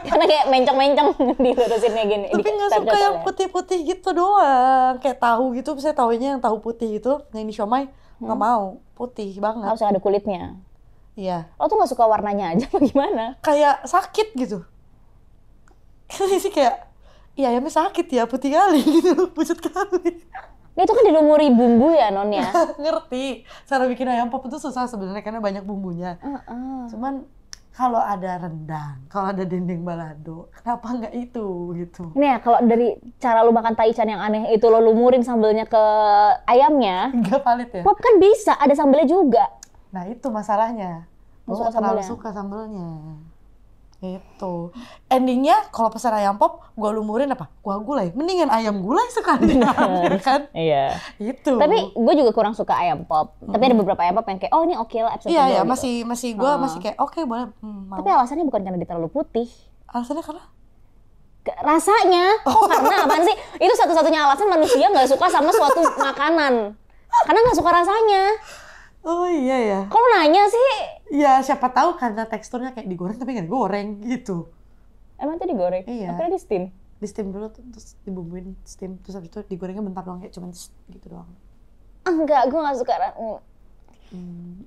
Karena kayak mencong-mencong dilurusinnya gini. Tapi nggak suka yang putih-putih gitu doang. Kayak tahu gitu, misalnya tahunya yang tahu putih gitu, yang di siomay nggak mau putih banget. Harus ada kulitnya. Iya. Lo tuh nggak suka warnanya aja apa gimana? Kayak sakit gitu. Kan sih kayak, iya ayamnya sakit ya, putih kali gitu, pucat kali. Itu kan dilumuri bumbu ya non ya. Ngerti, cara bikin ayam pop itu susah sebenarnya karena banyak bumbunya. Cuman kalau ada rendang, kalau ada dendeng balado, kenapa nggak itu gitu? Nih ya, kalau dari cara lu makan taichan yang aneh itu lo lumurin sambelnya ke ayamnya, Nggak valid ya? pop kan bisa ada sambelnya juga. Nah itu masalahnya. Lu Gue suka nggak terlalu sambelnya? suka sambelnya. Itu endingnya kalau pesan ayam pop gue lumurin apa? Kuah gulai, mendingan ayam gulai sekalian ya kan? Iya. Itu. Tapi gue juga kurang suka ayam pop. Tapi ada beberapa ayam pop yang kayak oh ini oke lah episode iya kedua ya gitu. masih gue masih kayak oke boleh mau. Tapi alasannya bukan karena dia terlalu putih. Alasannya karena Rasanya. Kok karena apaan sih? Itu satu-satunya alasan manusia nggak suka sama suatu makanan. Karena nggak suka rasanya. oh iya ya. Kok lu nanya sih? Ya siapa tahu karena teksturnya kayak digoreng tapi nggak digoreng gitu. Emang tuh digoreng? Iya. Akhirnya di steam? Di steam dulu terus dibumbuin steam terus habis itu digorengnya bentar doang kayak cuman gitu doang. Enggak, gue nggak suka.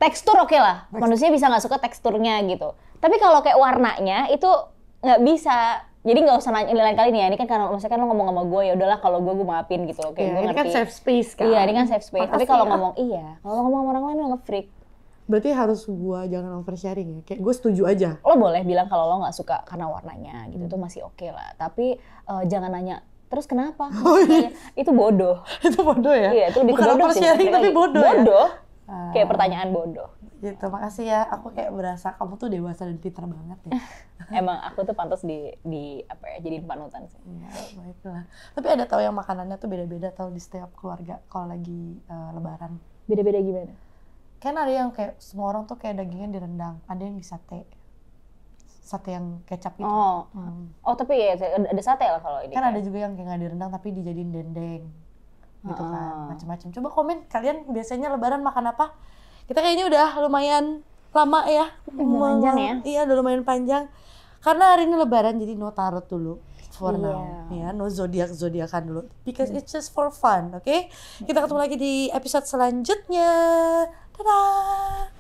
Tekstur oke lah. Manusia bisa nggak suka teksturnya gitu. Tapi kalau kayak warnanya itu nggak bisa. Jadi nggak usah nanya lain kali nih ya. Ini kan karena maksudnya kan lo ngomong sama gue ya udahlah kalau gue maafin gitu loh. Kayak Iya, gue ini ngerti. kan safe space kan. Iya, ini kan safe space. Tapi Makasih kalau ya. ngomong kalau ngomong sama orang lain lo nge-freak. Berarti harus gua jangan oversharing ya. Kayak gue setuju aja. Lo boleh bilang kalau lo nggak suka karena warnanya gitu, itu masih oke lah. Tapi jangan nanya terus kenapa? Itu bodoh. Itu bodoh ya? Iya, itu lebih ke Bukan bodoh sih. oversharing tapi bodoh ya? Bodoh. Kayak pertanyaan bodoh. Gitu, makasih ya. Aku kayak berasa kamu tuh dewasa dan pintar banget ya. Emang aku tuh pantas di apa ya, jadiin panutan sih. Iya, baiklah. Tapi ada tahu yang makanannya tuh beda-beda tahu di setiap keluarga kalau lagi lebaran. Beda-beda gimana? Kan ada yang kayak semua orang tuh kayak dagingnya direndang, ada yang di sate. Sate yang kecap gitu. Oh tapi ya ada sate lah kalau ini. Kan ada juga yang kayak nggak direndang tapi dijadiin dendeng. Gitu kan, macam-macam. Coba komen kalian biasanya lebaran makan apa? Kita kayaknya udah lumayan lama ya. Panjang ya. Iya, udah lumayan panjang. Karena hari ini lebaran jadi no tarot dulu. For now, ya, no zodiakan dulu. Because it's just for fun, oke? Kita ketemu lagi di episode selanjutnya. Dadah!